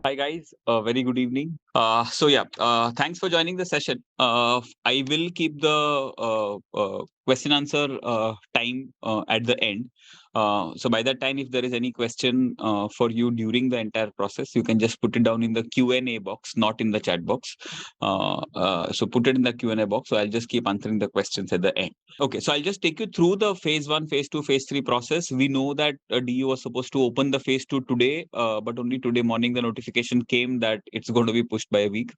Hi guys, very good evening. Thanks for joining the session. I will keep the question answer time at the end. So by that time, if there is any question for you during the entire process, you can just put it down in the Q&A box, not in the chat box. So put it in the Q&A box. So I'll just keep answering the questions at the end. Okay, so I'll just take you through the phase 1, phase 2, phase 3 process. We know that DU was supposed to open the phase 2 today, but only today morning the notification came that it's going to be pushed by a week.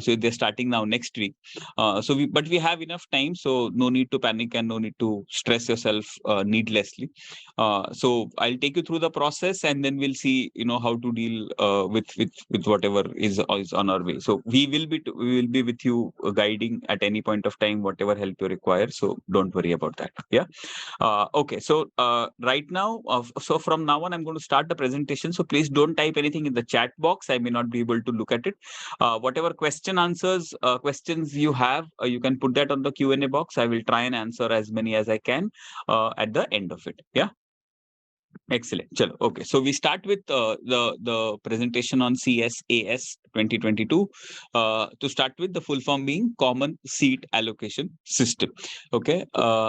So they're starting now next week. But we have enough time, so no need to panic and no need to stress yourself needlessly. So I'll take you through the process and then we'll see, how to deal with whatever is on our way. So we will be with you guiding at any point of time, whatever help you require. So don't worry about that. Yeah. Okay. So right now, so from now on, I'm going to start the presentation. So please don't type anything in the chat box. I may not be able to look at it. Whatever questions you have, you can put that on the Q&A box. I will try and answer as many as I can at the end of it. Yeah. Excellent. Chalo. Okay. So we start with the presentation on CSAS 2022. To start with, the full form being Common Seat Allocation System. Okay.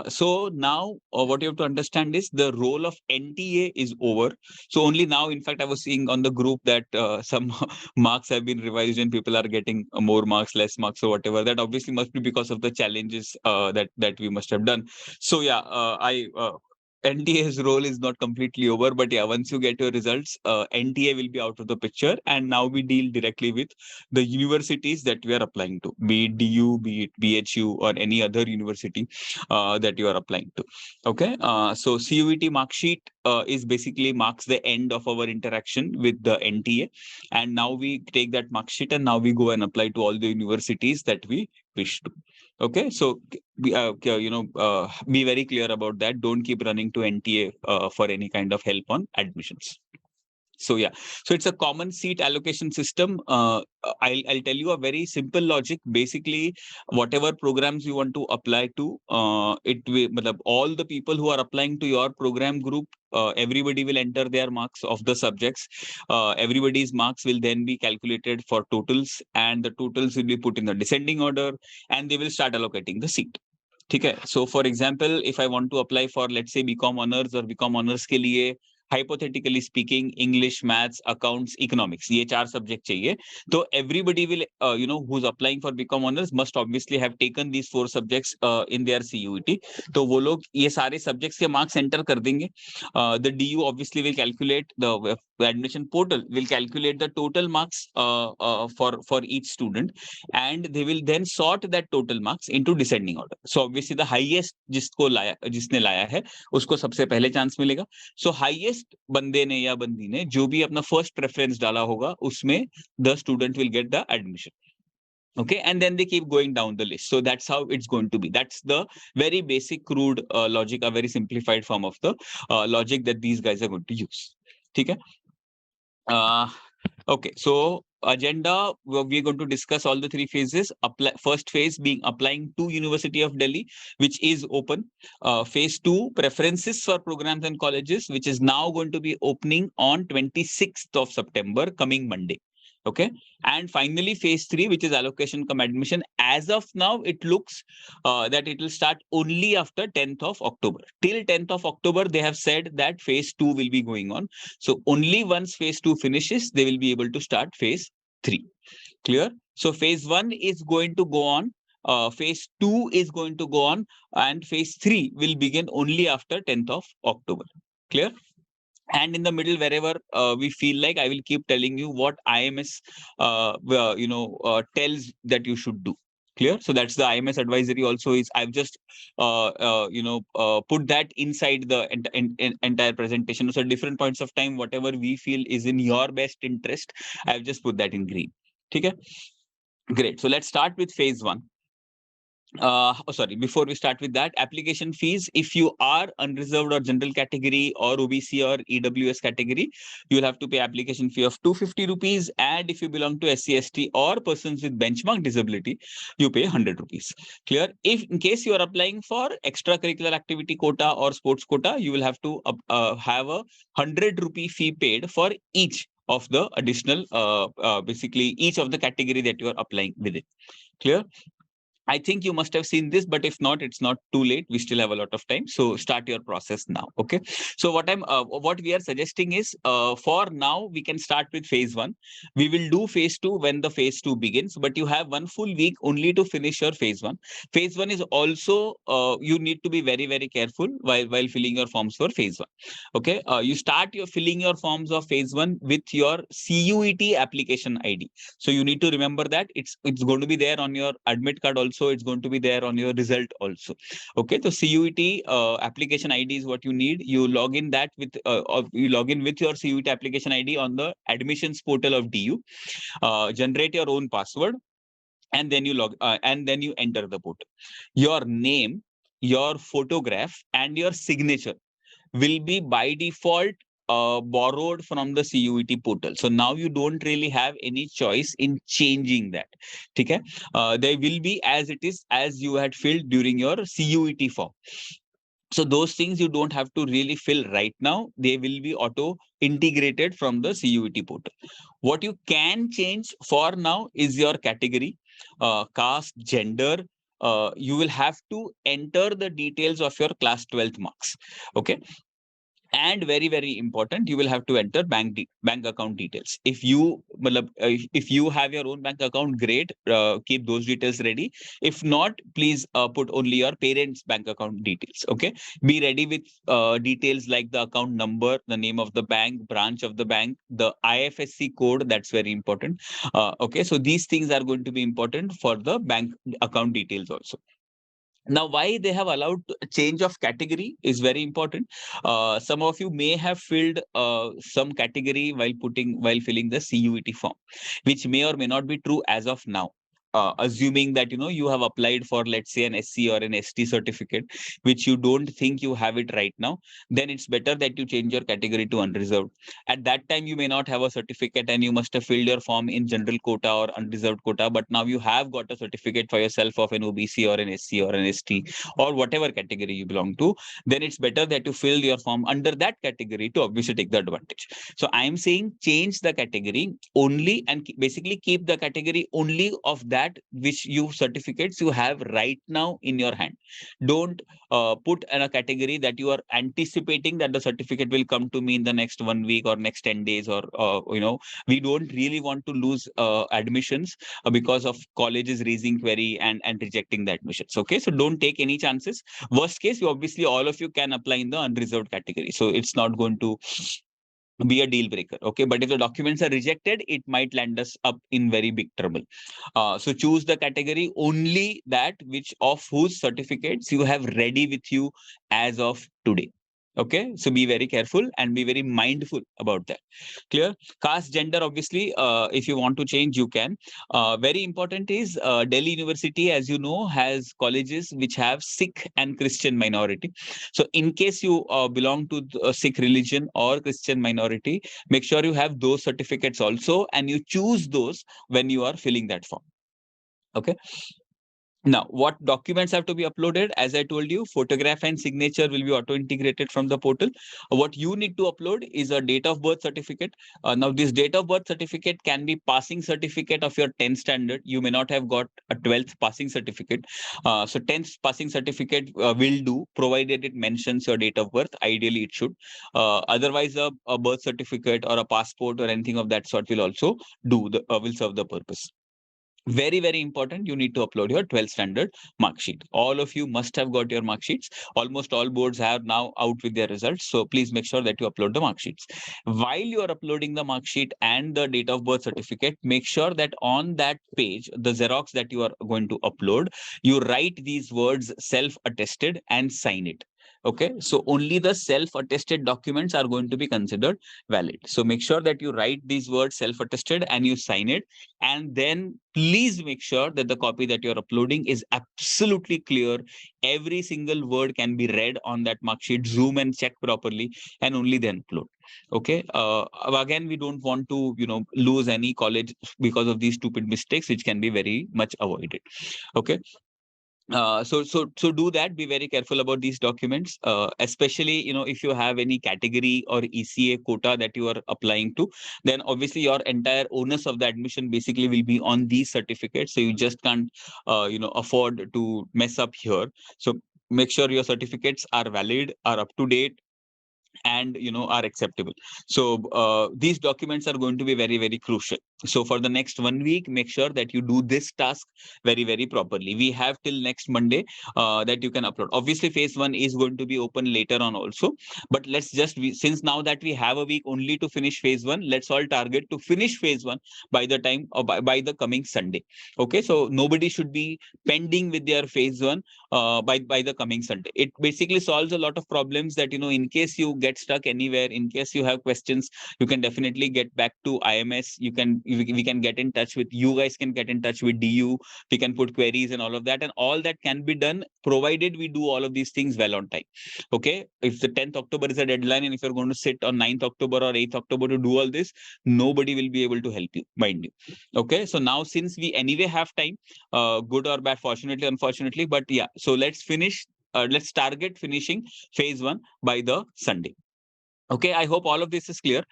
So now what you have to understand is the role of NTA is over. So only now, in fact, I was seeing on the group that some marks have been revised and people are getting more marks, less marks, or whatever. That obviously must be because of the challenges that we must have done. So yeah, NTA's role is not completely over, but yeah, once you get your results, NTA will be out of the picture, and now we deal directly with the universities that we are applying to, be it DU, be it BHU, or any other university that you are applying to. Okay, so CUET mark sheet is basically marks the end of our interaction with the NTA, and now we take that mark sheet and now we go and apply to all the universities that we wish to. Okay, so be very clear about that. Don't keep running to NTA for any kind of help on admissions. So yeah, so it's a common seat allocation system. I'll tell you a very simple logic. Basically, whatever programs you want to apply to, all the people who are applying to your program group, everybody will enter their marks of the subjects. Everybody's marks will then be calculated for totals, and the totals will be put in the descending order, and they will start allocating the seat. Okay. So for example, if I want to apply for, let's say, BCom honors or BCom honors के लिए hypothetically speaking, English, maths, accounts, economics, ये चार subject चाहिए. So everybody will, who's applying for BCom honors must obviously have taken these 4 subjects in their CUET. तो वो लोग ये सारे subjects के marks enter कर देंगे. The DU obviously will calculate, the admission portal will calculate the total marks for each student, and they will then sort that total marks into descending order. So obviously the highest जिसने लाया है उसको सबसे पहले chance मिलेगा. So highest बंदे ने या बंदी ने जो भी अपना first preference डाला होगा उसमें the student will get the admission. Okay, and then they keep going down the list. So that's how it's going to be. That's the very basic crude logic, a very simplified form of the logic that these guys are going to use. Okay. Okay, so agenda, we're going to discuss all the 3 phases. First phase being applying to University of Delhi, which is open. Phase 2, preferences for programs and colleges, which is now going to be opening on 26th of September, coming Monday. Okay, and finally phase 3, which is allocation cum admission. As of now, it looks that it will start only after 10th of October. Till 10th of October, they have said that phase 2 will be going on. So only once phase 2 finishes, they will be able to start phase 3. Clear? So phase 1 is going to go on. Phase 2 is going to go on, and phase 3 will begin only after 10th of October. Clear? And in the middle, wherever we feel like, I will keep telling you what IMS tells that you should do. Clear? So that's the IMS advisory also is, I've just put that inside the entire presentation. So different points of time, whatever we feel is in your best interest, I've just put that in green. Okay, great. So let's start with phase 1. Before we start with that, application fees, if you are unreserved or general category or OBC or EWS category, you will have to pay application fee of 250 rupees. And if you belong to SC/ST or persons with benchmark disability, you pay 100 rupees. Clear? If in case you are applying for extracurricular activity quota or sports quota, you will have to have a 100 rupee fee paid for each of the additional, basically each of the category that you are applying with it. Clear? I think you must have seen this, but if not, it's not too late. We still have a lot of time. So start your process now. Okay. So what we are suggesting is, for now, we can start with phase 1. We will do phase 2 when the phase 2 begins, but you have 1 full week only to finish your phase 1. Phase 1 is also, you need to be very, very careful while filling your forms for phase 1. Okay. You start your filling your forms of phase 1 with your CUET application ID. So you need to remember that it's going to be there on your admit card also. It's going to be there on your result also. Okay, so CUET application ID is what you need. You log in that with you log in with your CUET application ID on the admissions portal of DU. Generate your own password, and then you enter the portal. Your name, your photograph, and your signature will be by default borrowed from the CUET portal. So now you don't really have any choice in changing that. Okay? They will be as it is, as you had filled during your CUET form. So those things you don't have to really fill right now. They will be auto integrated from the CUET portal. What you can change for now is your category, caste, gender. You will have to enter the details of your class 12th marks. Okay. And very, very important, you will have to enter bank account details. If you if you have your own bank account, great, keep those details ready. If not, please put only your parents bank account details. Okay, be ready with details like the account number, the name of the bank, branch of the bank, the IFSC code. That's very important. Okay, so these things are going to be important for the bank account details also. Now, why they have allowed a change of category is very important. Some of you may have filled some category while filling the CUET form, which may or may not be true as of now. Assuming that you have applied for, let's say, an SC or an ST certificate, which you don't think you have it right now, then it's better that you change your category to unreserved. At that time, you may not have a certificate, and you must have filled your form in general quota or unreserved quota. But now you have got a certificate for yourself of an OBC or an SC or an ST or whatever category you belong to. Then it's better that you fill your form under that category to obviously take the advantage. So I am saying change the category only, and basically keep the category only of that which you certificates you have right now in your hand. Don't put in a category that you are anticipating that the certificate will come to me in the next 1 week or next 10 days, or we don't really want to lose admissions because of colleges raising query and rejecting the admissions. Okay, so don't take any chances. Worst case, you obviously all of you can apply in the unreserved category, so it's not going to be a deal breaker. Okay, but if the documents are rejected, it might land us up in very big trouble. So choose the category only that which of whose certificates you have ready with you as of today. Okay, so be very careful and be very mindful about that. Clear? Caste, gender, obviously, if you want to change, you can. Very important is Delhi University, as you know, has colleges which have Sikh and Christian minority. So in case you belong to the Sikh religion or Christian minority, make sure you have those certificates also, and you choose those when you are filling that form. Okay. Now, what documents have to be uploaded? As I told you, photograph and signature will be auto-integrated from the portal. What you need to upload is a date of birth certificate. Now, this date of birth certificate can be passing certificate of your 10th standard. You may not have got a 12th passing certificate. So 10th passing certificate will do, provided it mentions your date of birth. Ideally, it should. Otherwise, a birth certificate or a passport or anything of that sort will also do, will serve the purpose. Very, very important, you need to upload your 12th standard mark sheet. All of you must have got your mark sheets. Almost all boards have now out with their results, so please make sure that you upload the mark sheets. While you are uploading the mark sheet and the date of birth certificate, make sure that on that page, the Xerox that you are going to upload, you write these words self attested and sign it. Okay, so only the self attested documents are going to be considered valid. So make sure that you write these words self attested and you sign it, and then please make sure that the copy that you're uploading is absolutely clear. Every single word can be read on that mark sheet. Zoom and check properly, and only then upload. Okay. Again, we don't want to lose any college because of these stupid mistakes, which can be very much avoided. Okay. So do that. Be very careful about these documents, especially if you have any category or ECA quota that you are applying to, then obviously your entire onus of the admission basically will be on these certificates. So you just can't afford to mess up here. So make sure your certificates are valid, are up to date, and are acceptable. So these documents are going to be very, very crucial. So for the next 1 week, make sure that you do this task very, very properly. We have till next Monday that you can upload. Obviously phase 1 is going to be open later on also, but let's just since now that we have a week only to finish phase 1, let's all target to finish phase 1 by the time or by the coming Sunday. Okay, so nobody should be pending with their phase 1 by the coming Sunday. It basically solves a lot of problems that in case you get stuck anywhere, in case you have questions, you can definitely get back to IMS. We can get in touch with you guys, can get in touch with DU. We can put queries and all of that, and all that can be done provided we do all of these things well on time. Okay, if the 10th October is a deadline, and if you're going to sit on 9th October or 8th October to do all this, nobody will be able to help you, mind you. Okay, so now since we anyway have time, good or bad, fortunately, unfortunately, but yeah, so let's target finishing phase 1 by the Sunday. Okay, I hope all of this is clear.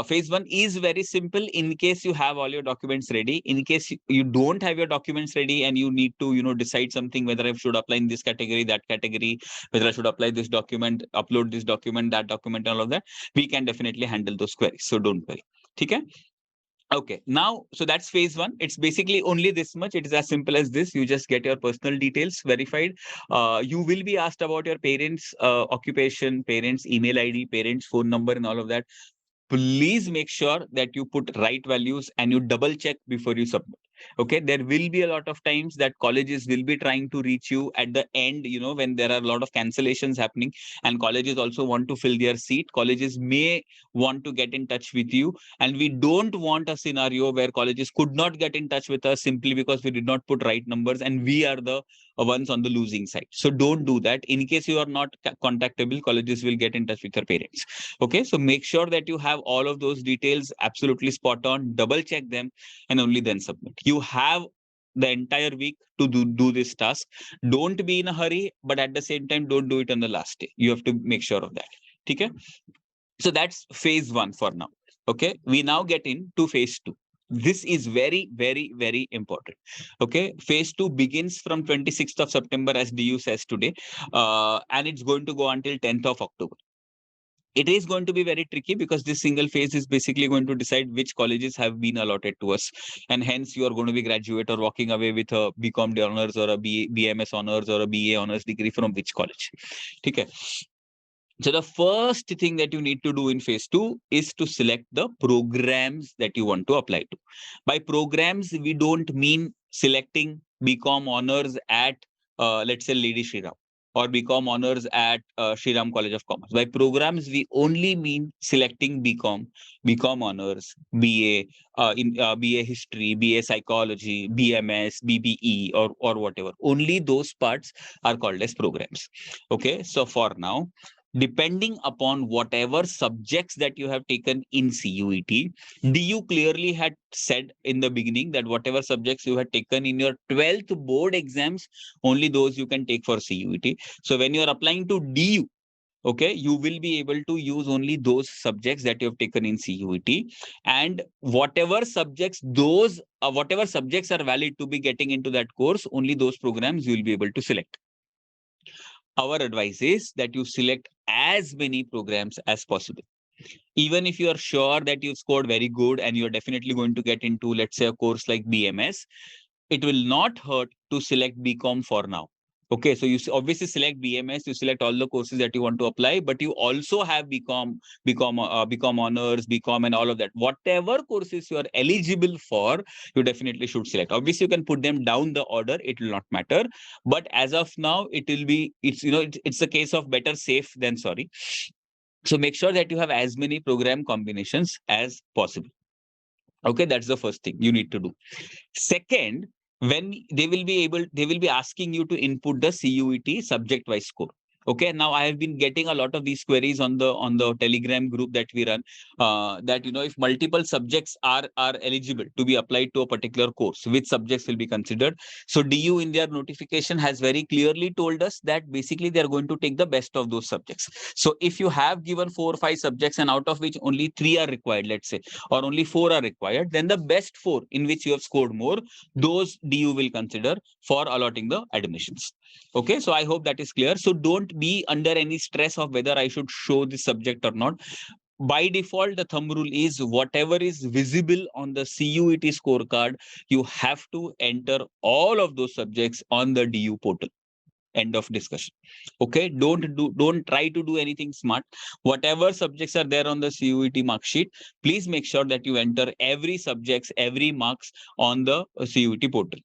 Phase 1 is very simple in case you have all your documents ready. In case you don't have your documents ready and you need to decide something, whether I should apply in this category, that category, whether I should apply this document, upload this document, that document, all of that, we can definitely handle those queries, so don't worry. Okay. Okay, now, so that's phase 1. It's basically only this much. It is as simple as this. You just get your personal details verified. You will be asked about your parents' occupation, parents' email ID, parents' phone number, and all of that. Please make sure that you put right values and you double check before you submit. Okay, there will be a lot of times that colleges will be trying to reach you at the end, when there are a lot of cancellations happening, and colleges also want to fill their seat. Colleges may want to get in touch with you, and we don't want a scenario where colleges could not get in touch with us simply because we did not put right numbers and we are the ones on the losing side. So don't do that. In case you are not contactable, colleges will get in touch with your parents. Okay, so make sure that you have all of those details absolutely spot on, double check them, and only then submit. You have the entire week to do this task. Don't be in a hurry, but at the same time, don't do it on the last day. You have to make sure of that. Okay, so that's phase 1 for now. Okay, we now get into phase 2. This is very, very, very important. Okay, phase 2 begins from 26th of September, as DU says today, and it's going to go until 10th of October. It is going to be very tricky because this single phase is basically going to decide which colleges have been allotted to us, and hence you are going to be graduate or walking away with a BCom honors or a BMS honors or a BA honors degree from which college. Okay. So the first thing that you need to do in phase 2 is to select the programs that you want to apply to. By programs, we don't mean selecting BCom honors at, let's say, Lady Shriram, or BCom honors at Shriram College of Commerce. By programs, we only mean selecting BCom honors, BA history, BA psychology, BMS, BBE, or whatever. Only those parts are called as programs. Okay, so for now, depending upon whatever subjects that you have taken in CUET, DU clearly had said in the beginning that whatever subjects you had taken in your 12th board exams, only those you can take for CUET. So when you are applying to DU, okay, you will be able to use only those subjects that you have taken in CUET, and whatever subjects are valid to be getting into that course, only those programs you will be able to select. Our advice is that you select as many programs as possible. Even if you are sure that you've scored very good and you're definitely going to get into, let's say, a course like BMS, it will not hurt to select BCom for now. Okay, so you obviously select BMS, you select all the courses that you want to apply, but you also have BCom honors, BCom, and all of that. Whatever courses you are eligible for, you definitely should select. Obviously, you can put them down the order; it will not matter. But as of now, it's a case of better safe than sorry. So make sure that you have as many program combinations as possible. Okay, that's the first thing you need to do. Second, when they will be asking you to input the CUET subject wise score. Okay, now I have been getting a lot of these queries on the Telegram group that we run, that if multiple subjects are eligible to be applied to a particular course, which subjects will be considered. So DU in their notification has very clearly told us that basically they are going to take the best of those subjects. So if you have given 4 or 5 subjects and out of which only 3 are required, let's say, or only 4 are required, then the best 4 in which you have scored more, those DU will consider for allotting the admissions. Okay, so I hope that is clear. So don't be under any stress of whether I should show this subject or not. By default, the thumb rule is whatever is visible on the CUET scorecard, you have to enter all of those subjects on the DU portal. End of discussion. Okay, don't try to do anything smart. Whatever subjects are there on the CUET mark sheet, please make sure that you enter every subjects, every marks on the CUET portal.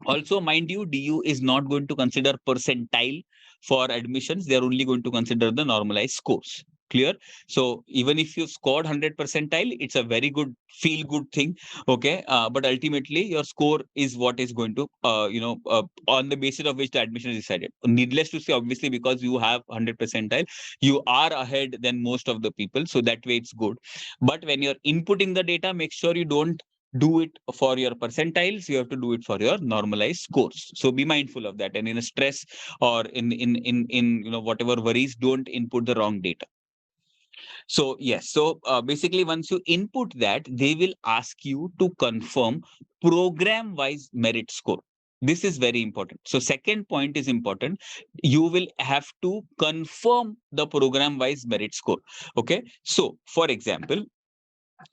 Also, mind you, DU is not going to consider percentile for admissions. They are only going to consider the normalized scores. Clear? So even if you scored 100 percentile, it's a very good feel good thing. Okay, but ultimately your score is what is going to on the basis of which the admission is decided. Needless to say, obviously, because you have 100 percentile, you are ahead than most of the people. So that way it's good. But when you're inputting the data, make sure you don't do it for your percentiles. You have to do it for your normalized scores. So be mindful of that, and in a stress or in whatever worries, don't input the wrong data. So yes, so basically once you input that, they will ask you to confirm program wise merit score. This is very important. So second point is important. You will have to confirm the program wise merit score. Okay, so for example,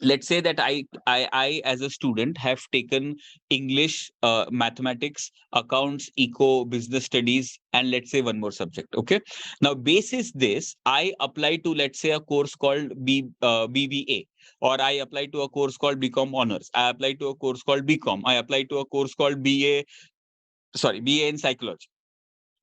let's say that I as a student have taken English, mathematics, accounts, eco, business studies, and let's say one more subject. Okay, now basis this, I apply to, let's say, a course called BBA, or I apply to a course called BCom honors, I apply to a course called BCom, I apply to a course called BA in psychology.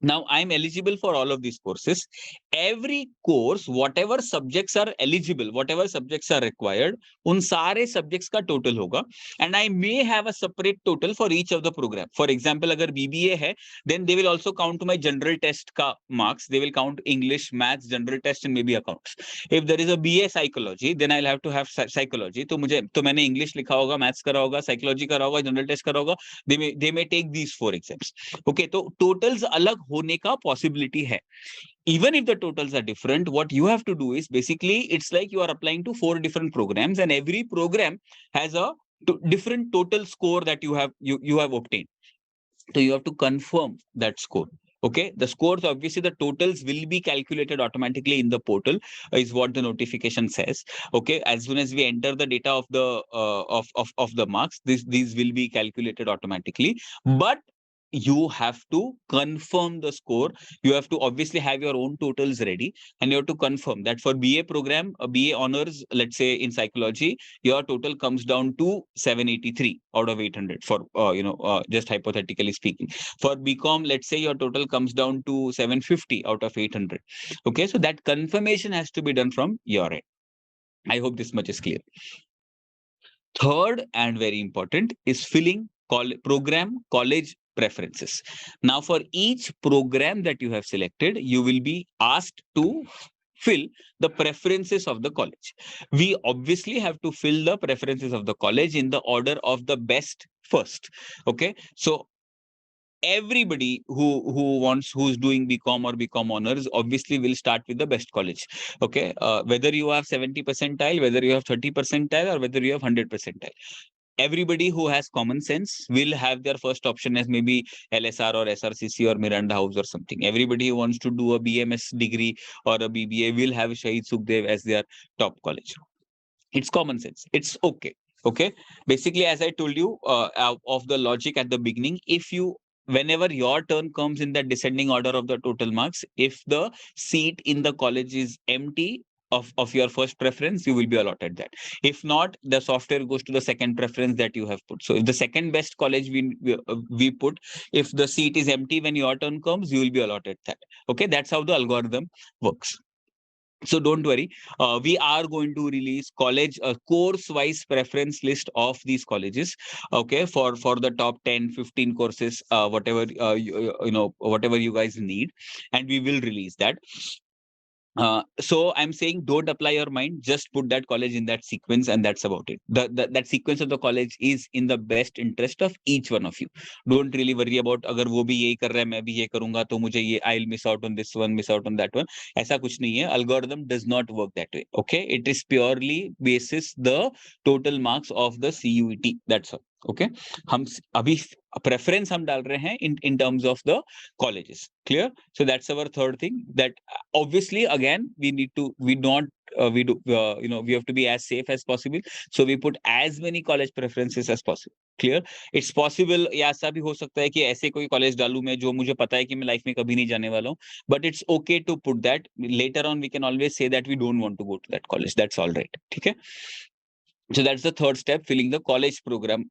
Now I'm eligible for all of these courses. Every course, whatever subjects are eligible, whatever subjects are required, उन सारे subjects का total होगा, and I may have a separate total for each of the program. For example, अगर BBA है, then they will also count my general test का marks. They will count English, maths, general test, and maybe accounts. If there is a BA psychology, then I'll have to have psychology. तो मैंने English लिखा होगा, maths करा होगा, psychology करा होगा, general test करा होगा. They may take these 4 exams. Okay, तो totals अलग होने का possibility है. Even if the totals are different, what you have to do is basically it's like you are applying to 4 different programs, and every program has a different total score that you have obtained. So you have to confirm that score. Okay, the scores, obviously the totals will be calculated automatically in the portal, is what the notification says. Okay, as soon as we enter the data of the of the marks, these will be calculated automatically. But you have to confirm the score. You have to obviously have your own totals ready, and you have to confirm that for BA program, a BA honors, let's say in psychology, your total comes down to 783 out of 800, for just hypothetically speaking. For BCom, let's say your total comes down to 750 out of 800. Okay, so that confirmation has to be done from your end. I hope this much is clear. Third and very important is filling program college preferences. Now, for each program that you have selected, you will be asked to fill the preferences of the college. We obviously have to fill the preferences of the college in the order of the best first. Okay, so everybody who's doing BCom or BCom honors obviously will start with the best college. Okay, whether you have 70 percentile, whether you have 30 percentile, or whether you have 100 percentile, everybody who has common sense will have their first option as maybe LSR or SRCC or Miranda House or something. Everybody who wants to do a BMS degree or a BBA will have Shahid Sukhdev as their top college. It's common sense. It's okay. Okay, basically, as I told you of the logic at the beginning, if you, whenever your turn comes in the descending order of the total marks, if the seat in the college is empty of your first preference, you will be allotted that. If not, the software goes to the second preference that you have put. So if the second best college we put, if the seat is empty when your turn comes, you will be allotted that. Okay, that's how the algorithm works. So don't worry, we are going to release college course wise preference list of these colleges, okay, for the top 10, 15 courses, whatever whatever you guys need, and we will release that. So I'm saying don't apply your mind, just put that college in that sequence, and that's about it. That sequence of the college is in the best interest of each one of you. Don't really worry about अगर वो भी यही कर रहा है मैं भी ये करूंगा तो मुझे ये I'll miss out on this one, miss out on that one. ऐसा कुछ नहीं है. Algorithm does not work that way. Okay, it is purely basis the total marks of the CUET. That's all. Okay, हम अभी preference हम डाल रहे हैं in terms of the colleges. Clear? So that's our third thing, that obviously again we need to, we not we do we have to be as safe as possible, so we put as many college preferences as possible. Clear? It's possible, या ऐसा भी हो सकता है कि ऐसे कोई college डालूं मैं जो मुझे पता है कि मैं लाइफ में कभी नहीं जाने वाला हूं, but it's okay to put that. Later on we can always say that we don't want to go to that college. That's all right. ठीक है? So that's the third step, filling the college program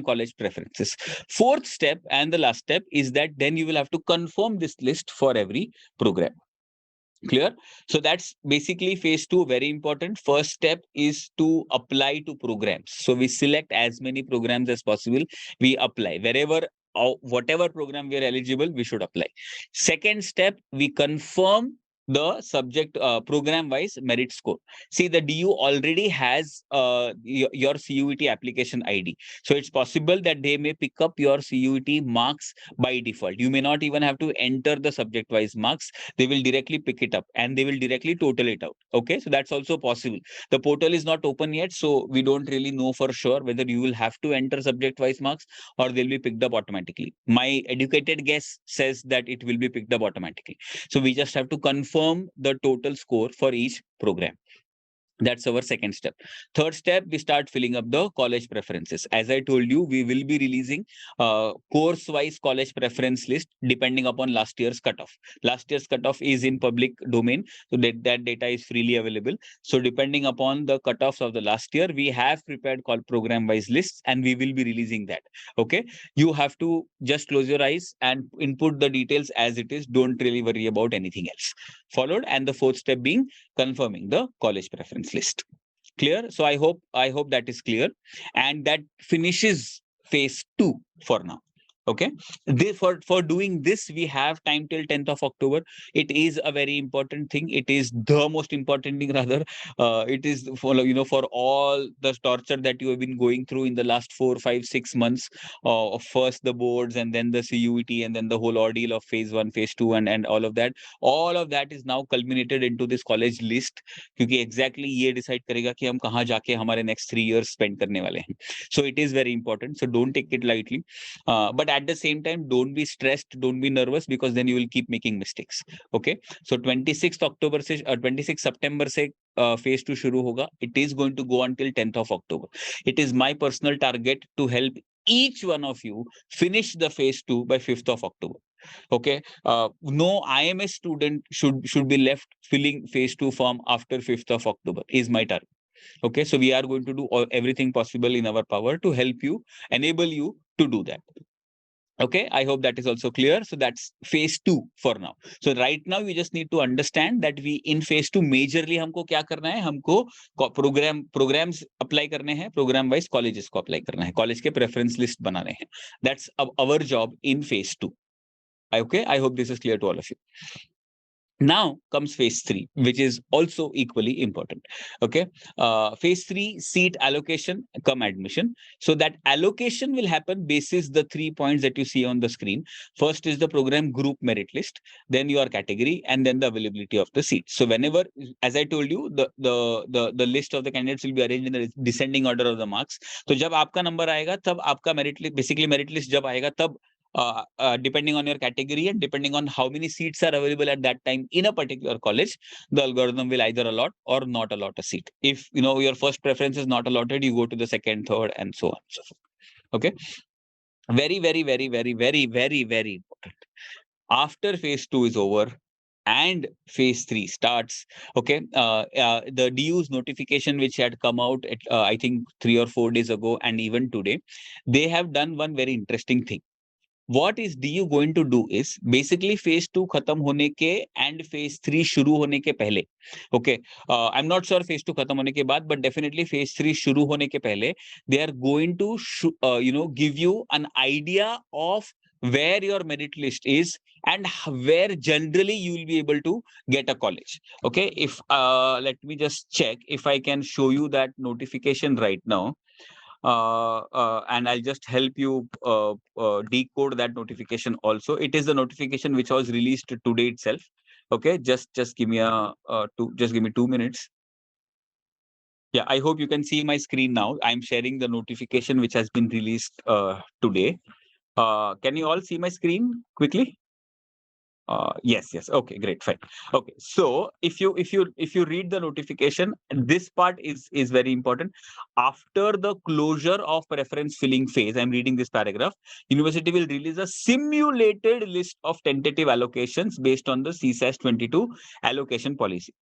college preferences. Fourth step and the last step is that then you will have to confirm this list for every program. Clear? So that's basically phase two, very important. First step is to apply to programs. So we select as many programs as possible. We apply wherever, whatever program we are eligible, we should apply. Second step, we confirm the subject program wise merit score. See, the DU already has your CUET application ID. So it's possible that they may pick up your CUET marks by default. You may not even have to enter the subject wise marks. They will directly pick it up and they will directly total it out. Okay, so that's also possible. The portal is not open yet, so we don't really know for sure whether you will have to enter subject wise marks or they'll be picked up automatically. My educated guess says that it will be picked up automatically. So we just have to confirm the total score for each program. That's our second step. Third step, we start filling up the college preferences. As I told you, we will be releasing course-wise college preference list depending upon last year's cutoff. Last year's cutoff is in public domain, so that data is freely available. So depending upon the cutoffs of the last year, we have prepared call program-wise lists, and we will be releasing that. Okay, you have to just close your eyes and input the details as it is. Don't really worry about anything else. Followed, and the fourth step being confirming the college preference list. Clear? So I hope that is clear, and that finishes phase two for now. Okay, for doing this we have time till 10th of October. It is a very important thing. It is the most important thing, rather. It is for for all the torture that you have been going through in the last 4, 5, 6 months of first the boards and then the CUET and then the whole ordeal of phase one, phase two, and all of that is now culminated into this college list, क्योंकि exactly ये decide करेगा कि हम कहाँ जाके हमारे next 3 years spend करने वाले हैं. So it is very important. So don't take it lightly. But at the same time, don't be stressed, don't be nervous, because then you will keep making mistakes. Okay. So 26th October से 26 September से phase 2 शुरू होगा. It is going to go until 10th of October. It is my personal target to help each one of you finish the phase 2 by 5th of October. Okay, no IMS student should be left filling phase 2 form after 5th of October is my target. Okay, so we are going to do everything possible in our power to help you, enable you to do that. Okay, I hope that is also clear. So that's phase 2 for now. So right now you just need to understand that we in phase 2 majorly हमको क्या करना है, हमको programs apply करने हैं, program wise colleges को apply करना है, college के preference list बनाने हैं. That's our job in phase 2. Okay, I hope this is clear to all of you. Now comes phase 3, which is also equally important. Okay, phase 3, seat allocation come admission. So that allocation will happen basis the 3 points that you see on the screen. First is the program group merit list, then your category, and then the availability of the seat. So whenever, as I told you, the list of the candidates will be arranged in the descending order of the marks. So जब आपका number आएगा तब आपका merit list, basically merit list जब आएगा तब depending on your category and depending on how many seats are available at that time in a particular college, the algorithm will either allot or not allot a seat. If your first preference is not allotted, you go to the second, third, and so on and so forth. Okay, very, very, very, very, very, very, very important. After phase 2 is over and phase 3 starts, okay, the DU's notification which had come out at, I think 3 or 4 days ago, and even today, they have done one very interesting thing. what is DU going to do is basically phase 2 खत्म होने के and phase 3 शुरू होने के पहले, okay, I'm not sure phase 2 खत्म होने के बाद, but definitely phase 3 शुरू होने के पहले they are going to give you an idea of where your merit list is and where generally you will be able to get a college. Okay, if let me just check if I can show you that notification right now. And I'll just help you decode that notification also. It is the notification which was released today itself. Okay, just give me just give me 2 minutes. Yeah, I hope you can see my screen now. I'm sharing the notification which has been released today. Can you all see my screen quickly? Yes, yes. Okay, great, fine. Okay, so if you read the notification, this part is very important. After the closure of preference filling phase, I'm reading this paragraph. University will release a simulated list of tentative allocations based on the CSAS 22 allocation policy.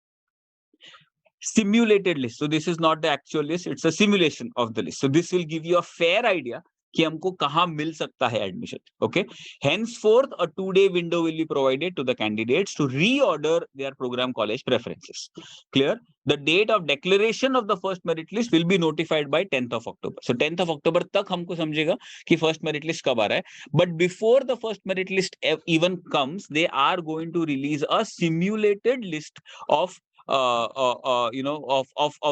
Simulated list. So this is not the actual list, it's a simulation of the list. So this will give you a fair idea कि हमको कहाँ मिल सकता है admission. Okay. Henceforth, a 2-day window will be provided to the candidates to reorder their program college preferences. Clear? The date of declaration of the first merit list will be notified by 10th of October. So 10th of October तक हमको समझेगा कि first merit list कब आ रहा है. But before the first merit list even comes, they are going to release a simulated list of of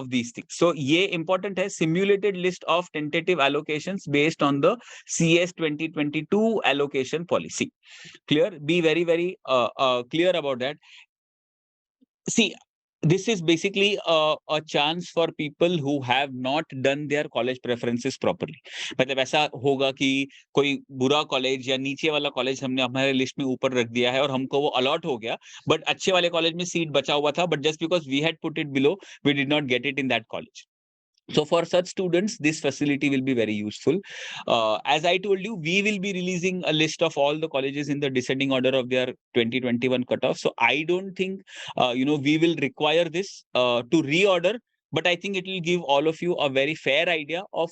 these things. So ये important है, simulated list of tentative allocations based on the CS 2022 allocation policy. Clear? Be very clear about that. See, this is basically a chance for people who have not done their college preferences properly. मतलब ऐसा होगा कि कोई बुरा college या नीचे वाला college हमने हमारे लिस्ट में ऊपर रख दिया है और हमको वो अलॉट हो गया, बट अच्छे वाले कॉलेज में सीट बचा हुआ था, but just because we had put it below, we did not get it in that college. So for such students, this facility will be very useful. As I told you, we will be releasing a list of all the colleges in the descending order of their 2021 cutoff. So I don't think, we will require this to reorder, but I think it will give all of you a very fair idea of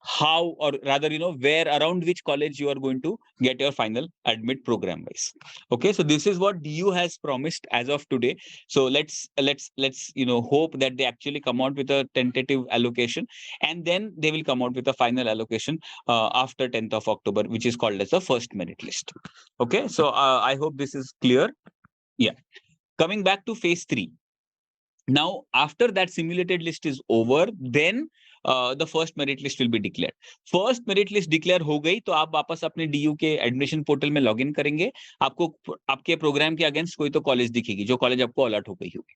how, or rather, where around which college you are going to get your final admit program wise. Okay, so this is what DU has promised as of today. So let's hope that they actually come out with a tentative allocation, and then they will come out with a final allocation after 10th of October, which is called as the first merit list. Okay, so I hope this is clear. Yeah, coming back to phase 3. Now, after that simulated list is over, then the first merit list will be declared. First merit list declare हो गई तो आप वापस अपने DU के admission portal में login करेंगे, आपको आपके प्रोग्राम के अगेंस्ट कोई तो कॉलेज दिखेगी जो कॉलेज आपको अलॉट हो गई होगी.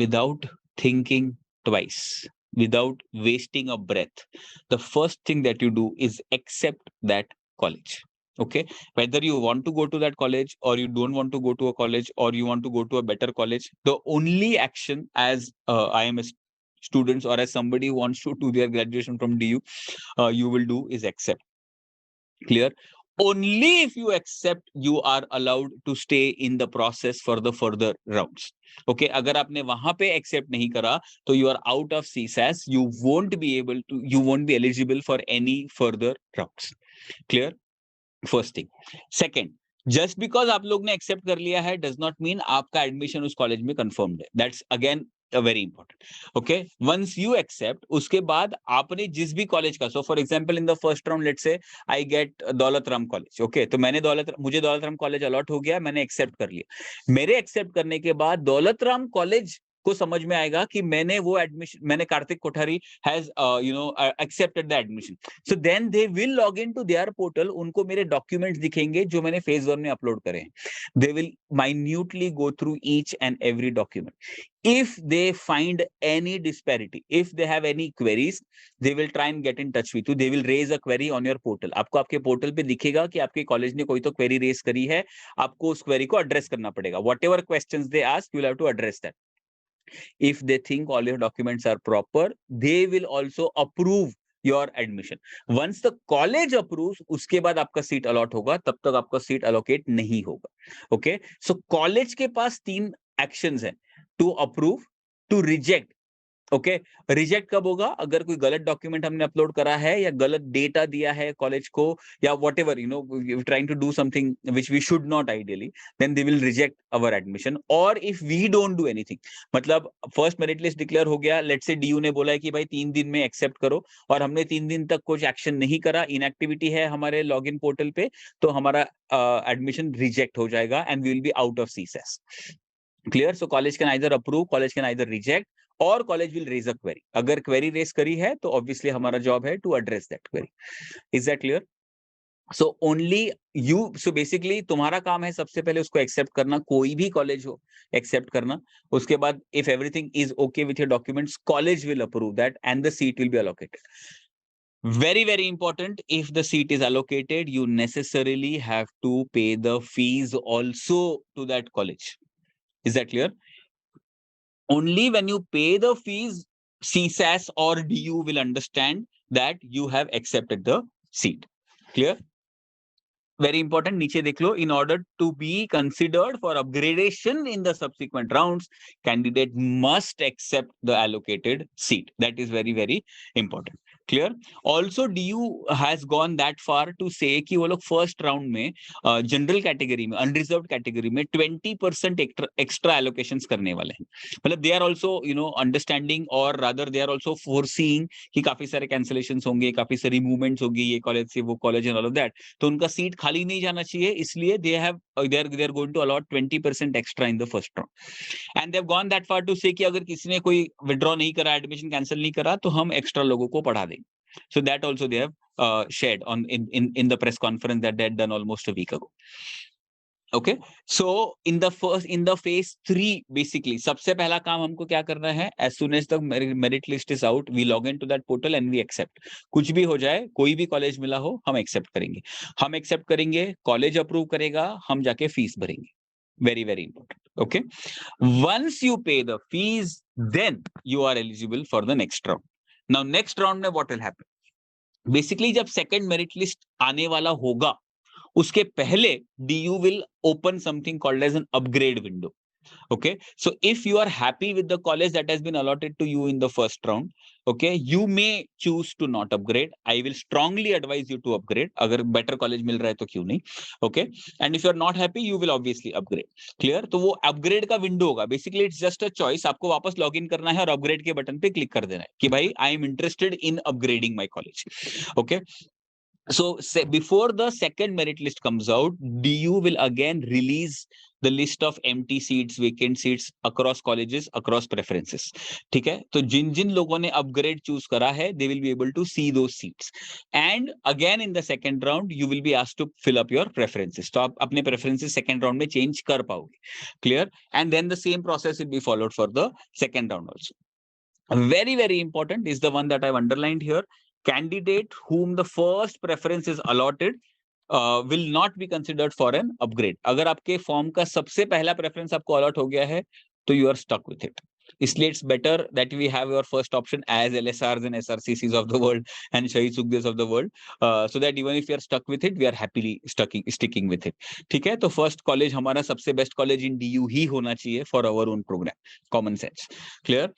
Without thinking twice, without wasting a breath, the first thing that you do is accept that college. Okay, whether you want to go to that college or you don't want to go to a college or you want to go to a better college, the only action as IMS students or as somebody who wants to do their graduation from DU, you will do is accept. Clear? Only if you accept, you are allowed to stay in the process for the further rounds. Okay, अगर आपने वहां पे accept नहीं करा तो you are out of CSAS. You won't be eligible for any further rounds. Clear? First thing. Second, just because आप लोग ने accept कर लिया है does not mean आपका admission उस college में confirmed है. That's again very important. Okay, once you accept, उसके बाद आपने जिस भी कॉलेज का, so for example in the first round let's say I get Daulat Ram college. Okay, तो मुझे दौलत राम कॉलेज अलॉट हो गया, मैंने एक्सेप्ट कर लिया. मेरे एक्सेप्ट करने के बाद दौलत राम कॉलेज को समझ में आएगा कि मैंने Kartik Kothari has accepted the admission. So then they will log in to their portal. उनको मेरे डॉक्यूमेंट्स दिखेंगे जो मैंने फेज 1 में अपलोड करे हैं. They will minutely go through each and every document. If they find any disparity, if they have any queries, they will try and get in touch with you. They will raise a query on your portal. आपको आपके portal पे दिखेगा कि आपके college ने कोई तो query raise करी है, आपको उस क्वेरी को एड्रेस करना पड़ेगा. Whatever questions they ask, you will have to address that. If they think all your documents are proper, they will also approve your admission. Once the college approves, उसके बाद आपका सीट अलॉट होगा, तब तक आपका seat allocate नहीं होगा. Okay, so college के पास 3 actions हैं: to approve, to reject okay, reject कब होगा? अगर कोई गलत डॉक्यूमेंट हमने अपलोड करा है या गलत डेटा दिया है कॉलेज को या whatever, you know, we trying to do something which we should not ideally, then they will reject our admission. और if we don't do anything, मतलब फर्स्ट मेरिट लिस्ट डिक्लेयर हो गया, लेट्स से डीयू ने बोला है कि भाई 3 दिन में एक्सेप्ट करो, और हमने 3 दिन तक कुछ एक्शन नहीं करा, इनएक्टिविटी है हमारे लॉगिन पोर्टल पे, तो हमारा एडमिशन रिजेक्ट हो जाएगा and we will be out of CSAS। Clear? So college can either approve, college can either reject, और college will raise a query. अगर क्वेरी रेज करी है तो ऑब्वियसली हमारा जॉब है to address that query. Is that clear? So only you, so basically तुम्हारा काम है सबसे पहले उसको एक्सेप्ट करना, कोई भी कॉलेज हो एक्सेप्ट करना। उसके बाद if everything is okay with your documents, college will approve that and the seat will be allocated. Very, very important. If the seat is allocated, you necessarily have to pay the fees also to that college. Is that clear? Only when you pay the fees, CSAS or DU will understand that you have accepted the seat. Clear? Very important. नीचे देख लो, in order to be considered for upgradation in the subsequent rounds, candidate must accept the allocated seat. That is very, very important. Clear? Also, DU has gone that far to say कि वो लोग first round में general category में, unreserve category में 20% extra allocations करने वाले हैं। मतलब they are also, you know, understanding, or rather they are also foreseeing कि काफी सारे कैंसिलेशंस होंगे, काफी सारी मूवमेंट्स होगी ये कॉलेज से वो college and all of that, तो उनका सीट खाली नहीं जाना चाहिए, इसलिए they are going to allot 20% extra in the first round. And they have gone that far to say कि अगर किसी ने कोई विड्रॉ नहीं करा, एडमिशन कैंसिल नहीं करा, तो हम एक्स्ट्रा लोगों को पढ़ा देंगे। So that also they have shared on in the press conference that they had done almost a week ago. Okay, so in the phase 3, basically सबसे पहला काम हमको क्या करना है? As soon as the merit list is out, we log into that portal and we accept. कुछ भी हो जाए, कोई भी कॉलेज मिला हो, हम एक्सेप्ट करेंगे। हम एक्सेप्ट करेंगे, कॉलेज अप्रूव करेगा, हम जाके फीस भरेंगे। Very, very important. Okay, once you pay the fees, then you are eligible for the next round. Now next round में what will happen? Basically जब second merit list आने वाला होगा, उसके पहले DU will open something called as an upgrade window. Okay, so if you are happy with the college that has been allotted to you in the first round, okay, you may choose to not upgrade. I will strongly advise you to upgrade. अगर better college मिल रहा है तो क्यों नहीं? Okay, and if you are not happy, you will obviously upgrade. Clear? तो वो upgrade का window होगा. Basically it's just a choice. आपको वापस login करना है और upgrade के बटन पे click कर देना है कि भाई I am interested in upgrading my college. Okay, so before the second merit list comes out, DU will again release the list of empty seats, vacant seats across colleges, across preferences. ठीक है, तो जिन जिन लोगों ने upgrade choose करा है, they will be able to see those seats. And again in the second round, you will be asked to fill up your preferences. तो आप अपने preferences second round में change कर पाओगे. Clear? And then the same process will be followed for the second round also. Very, very important is the one that I've underlined here. Candidate whom the first preference is allotted will not be considered for an upgrade. अगर आपके form का सबसे पहला preference आपको allot हो गया है, तो you are stuck with it. इसलिए it's better that we have your first option as LSRs and SRCCs of the world and Shahid Sukhdev of the world, so that even if we are stuck with it, we are happily sticking with it. ठीक है, तो first college हमारा सबसे best college in DU ही होना चाहिए for our own program. Common sense. Clear?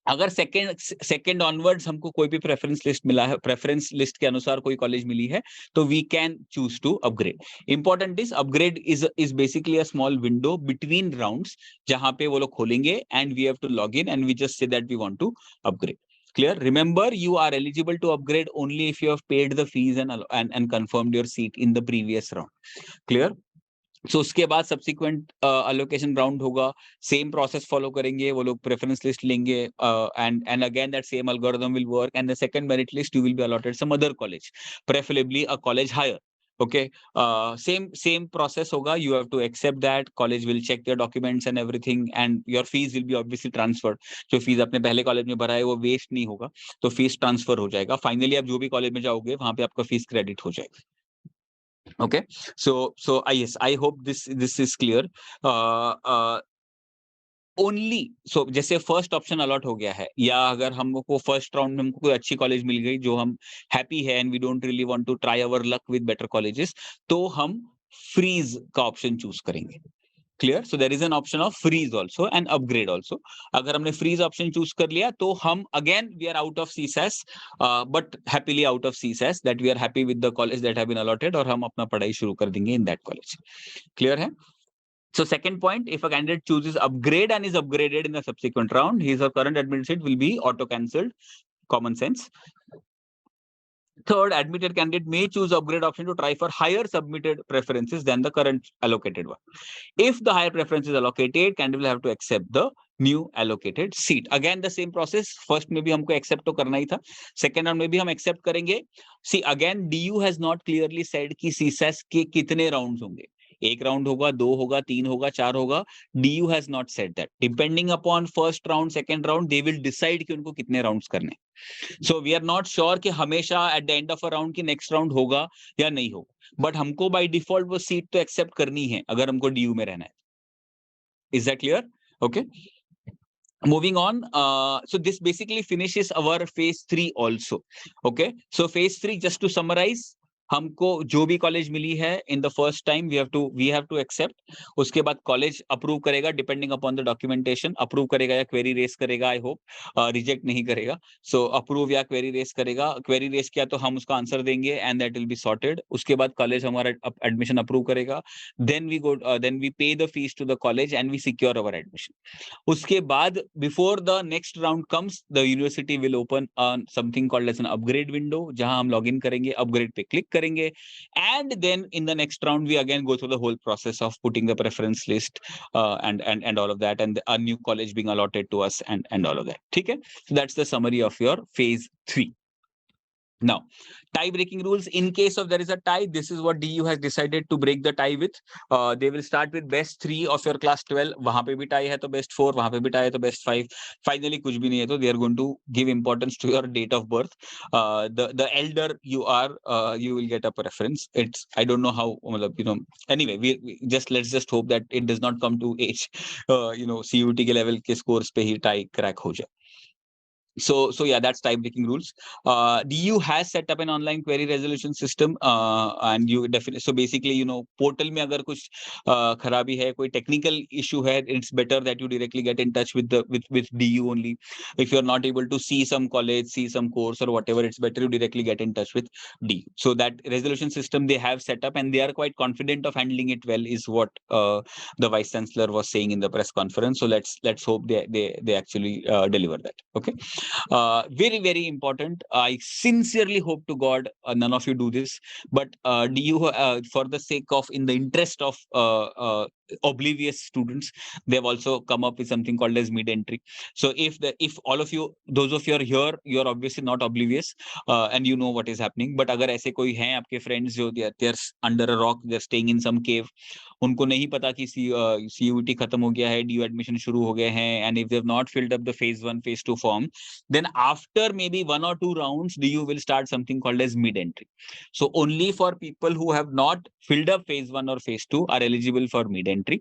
अगर second onwards हमको कोई भी प्रेफरेंस लिस्ट मिला है, प्रेफरेंस लिस्ट के अनुसार कोई कॉलेज मिली है, तो we can choose to upgrade. Important is upgrade is basically a small window between rounds, जहां पे वो लोग खोलेंगे and we have to log in and we just say that we want to upgrade. Clear? Remember, you are eligible to upgrade only if you have paid the fees and confirmed your seat in the previous round. Clear? So उसके बाद subsequent allocation round होगा, same process follow करेंगे, वो लोग preference list लेंगे and again that same algorithm will work and the second merit list you will be allotted some other college, preferably a college higher. Okay, same process होगा. You have to accept that. College will check your documents and everything, and your fees will be obviously transferred. जो fees आपने पहले college में भरा है वो waste नहीं होगा, तो फीस ट्रांसफर हो जाएगा. फाइनली आप जो भी कॉलेज में जाओगे वहां पे आपका फीस क्रेडिट हो जाएगा. Okay, so yes, I hope this is clear. Only so जैसे फर्स्ट ऑप्शन अलॉट हो गया है, या अगर हमको फर्स्ट राउंड में हमको कोई अच्छी कॉलेज मिल गई जो हम हैप्पी है and we don't really want to try our luck with better colleges, तो हम फ्रीज का ऑप्शन चूज करेंगे. Clear. So there is an option of freeze also and upgrade also. अगर हमने फ्रीज ऑप्शन चूज कर लिया तो हम again we are out of CSAS, but happily out of CSAS, that we are happy with the college that have been allotted, और हम अपना पढ़ाई शुरू कर देंगे इन दैट कॉलेज. क्लियर है. So second point, if a candidate chooses upgrade and is upgraded in the subsequent round, his or current admitted seat will be auto cancelled. Common sense. Third, admitted candidate may choose upgrade option to try for higher submitted preferences than the current allocated one. If the higher preference is allocated, candidate will have to accept the new allocated seat. Again, the same process. First में भी हमको accept तो करना ही था. Second round में भी हम accept करेंगे. See, again, DU has not clearly said कि CSAS के कितने rounds होंगे. एक राउंड होगा, 2 होगा, 3 होगा, 4 होगा. DU has not said that. Depending upon first round, second round, they will decide कि उनको कितने rounds करने. So we are not sure कि हमेशा at the end of a round की next round होगा या नहीं होगा. But हमको by default वो seat तो accept करनी है अगर हमको DU में रहना है. Is that clear? Okay. Moving on, so this basically finishes our phase 3 also. Okay, so phase 3, just to summarize, हमको जो भी कॉलेज मिली है in the first time we have to accept. उसके बाद कॉलेज अप्रूव करेगा depending upon the documentation. Approve करेगा या क्वेरी रेस करेगा, आई होप रिजेक्ट नहीं करेगा. सो अप्रूव या क्वेरी रेस करेगा. क्वेरी रेस किया तो हम उसका आंसर देंगे and that will be sorted. उसके बाद कॉलेज हमारा एडमिशन अप्रूव करेगा. Then we pay the fees to the college and we secure our admission. उसके बाद before the next round comes, the university will open something called as an upgrade window, जहां हम log in करेंगे, upgrade पे click करेंगे, and then in the next round we again go through the whole process of putting the preference list and all of that, and a new college being allotted to us and all of that. ठीक है. So that's the summary of your phase 3. Now, tie breaking rules. In case of there is a tie, this is what DU has decided to break the tie with. They will start with best 3 of your class 12. वहां पे भी tie है तो best 4, वहां पे भी tie है तो best 5. Finally कुछ भी नहीं है तो they are going to give importance to your date of birth. The elder you are, you will get a preference. It's, I don't know how, anyway, we just let's just hope that it does not come to age, CUT के level के scores पे ही tie crack हो जाए. So yeah, that's tie breaking rules. DU has set up an online query resolution system, and you definitely, so basically, portal में अगर कुछ खराबी है, कोई technical issue है, it's better that you directly get in touch with with DU only. If you're not able to see some college, see some course or whatever, it's better you directly get in touch with DU. So that resolution system they have set up and they are quite confident of handling it well, is what the vice chancellor was saying in the press conference. So let's hope they actually deliver that. Okay. Very, very important. I sincerely hope to God none of you do this, but DU, for the sake of, in the interest of oblivious students, they have also come up with something called as mid-entry. So if all of you, those of you are here, you are obviously not oblivious, and you know what is happening. But अगर ऐसे कोई हैं आपके friends जो they are under a rock, they are staying in some cave, उनको नहीं पता कि CUT खत्म हो गया है, DU admission शुरू हो गए हैं, and if they have not filled up the phase 1, phase 2 form, then after maybe 1 or 2 rounds, DU will start something called as mid-entry. So only for people who have not filled up phase 1 or phase 2 are eligible for mid-entry.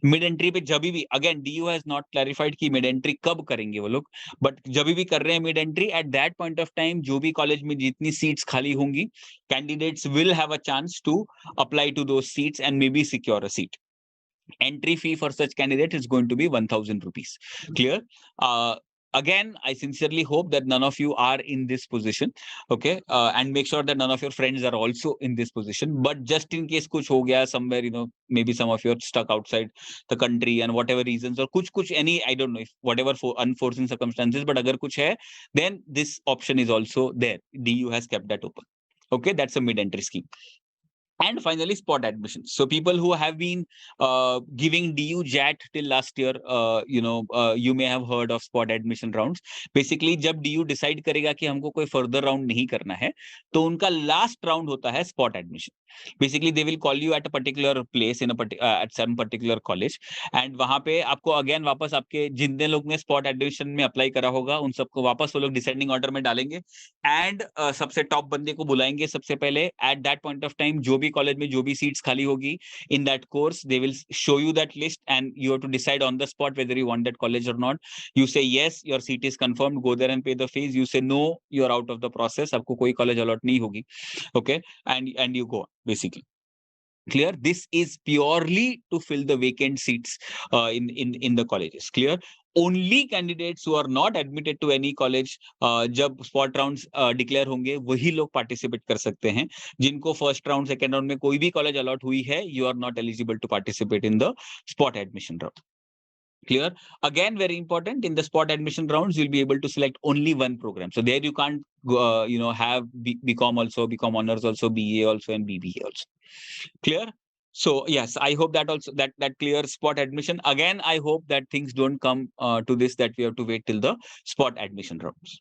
Mid-entry पे जब भी, again, DU has not clarified कि mid-entry कब करेंगे वो लोग, but जब भी कर रहे हैं mid-entry, at that point of time, जो भी college में जितनी seats खाली होंगी, candidates will have a chance to apply to those seats and maybe secure a seat. Entry fee for such candidate is going to be 1,000 rupees. Clear? Again, I sincerely hope that none of you are in this position. Okay, and make sure that none of your friends are also in this position. But just in case kuch ho gaya somewhere, maybe some of you are stuck outside the country and whatever reasons, or kuch any, I don't know, if whatever for unforeseen circumstances, but agar kuch hai, then this option is also there. DU has kept that open. Okay, that's a mid-entry scheme. And finally, spot admissions. So people who have been giving DU JAT till last year, you may have heard of spot admission rounds. Basically, जब DU decide करेगा कि हमको कोई further round नहीं करना है, तो उनका last round होता है spot admission. Basically, they will call you at a particular place at some particular college, and वहां पे आपको again वापस आपके जितने लोग ने spot admission में apply करा होगा, उन सबको वापस वो लोग descending order में डालेंगे, and सबसे top बंदे को बुलाएंगे सबसे पहले. At that point of time, जो भी कॉलेज में जो भी सीट्स खाली होगी in that course, they will show you that list and you have to decide on the spot whether you want that college or not. You say yes, your seat is confirmed, go there and pay the fees. You say no, you are out of the process, आपको कोई college allot नहीं होगी. Okay, and you go on, basically. Clear? This is purely to fill the vacant seats in the colleges. Clear? Only candidates who are not admitted to any college जब spot rounds declare होंगे वही लोग participate कर सकते हैं. जिनको first round second round में कोई भी कॉलेज अलॉट हुई है, you are not eligible to participate in the spot admission round. Clear? Again, very important, in the spot admission rounds, you'll be able to select only one program. So there you can't, have BCom also, BCom honors also, BA also, and BBA also. Clear? So yes, I hope that also that clears spot admission. Again, I hope that things don't come to this, that we have to wait till the spot admission rounds.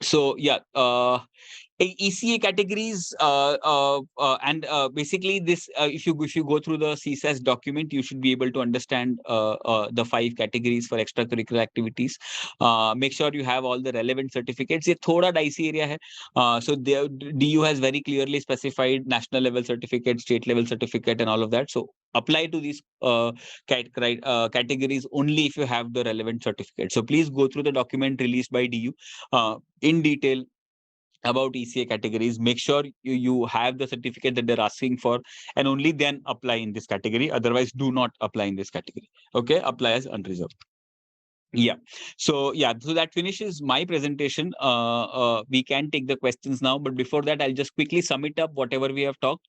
So yeah, ECA categories and basically this if you go through the CSAS document, you should be able to understand the 5 categories for extracurricular activities. Make sure you have all the relevant certificates. ये थोड़ा dicey area है. So there, DU has very clearly specified national level certificate, state level certificate, and all of that. So apply to these categories only if you have the relevant certificate. So please go through the document released by DU in detail about ECA categories. Make sure you have the certificate that they're asking for, and only then apply in this category. Otherwise, do not apply in this category. Okay, apply as unreserved. Yeah. So that finishes my presentation. We can take the questions now, but before that, I'll just quickly sum it up whatever we have talked.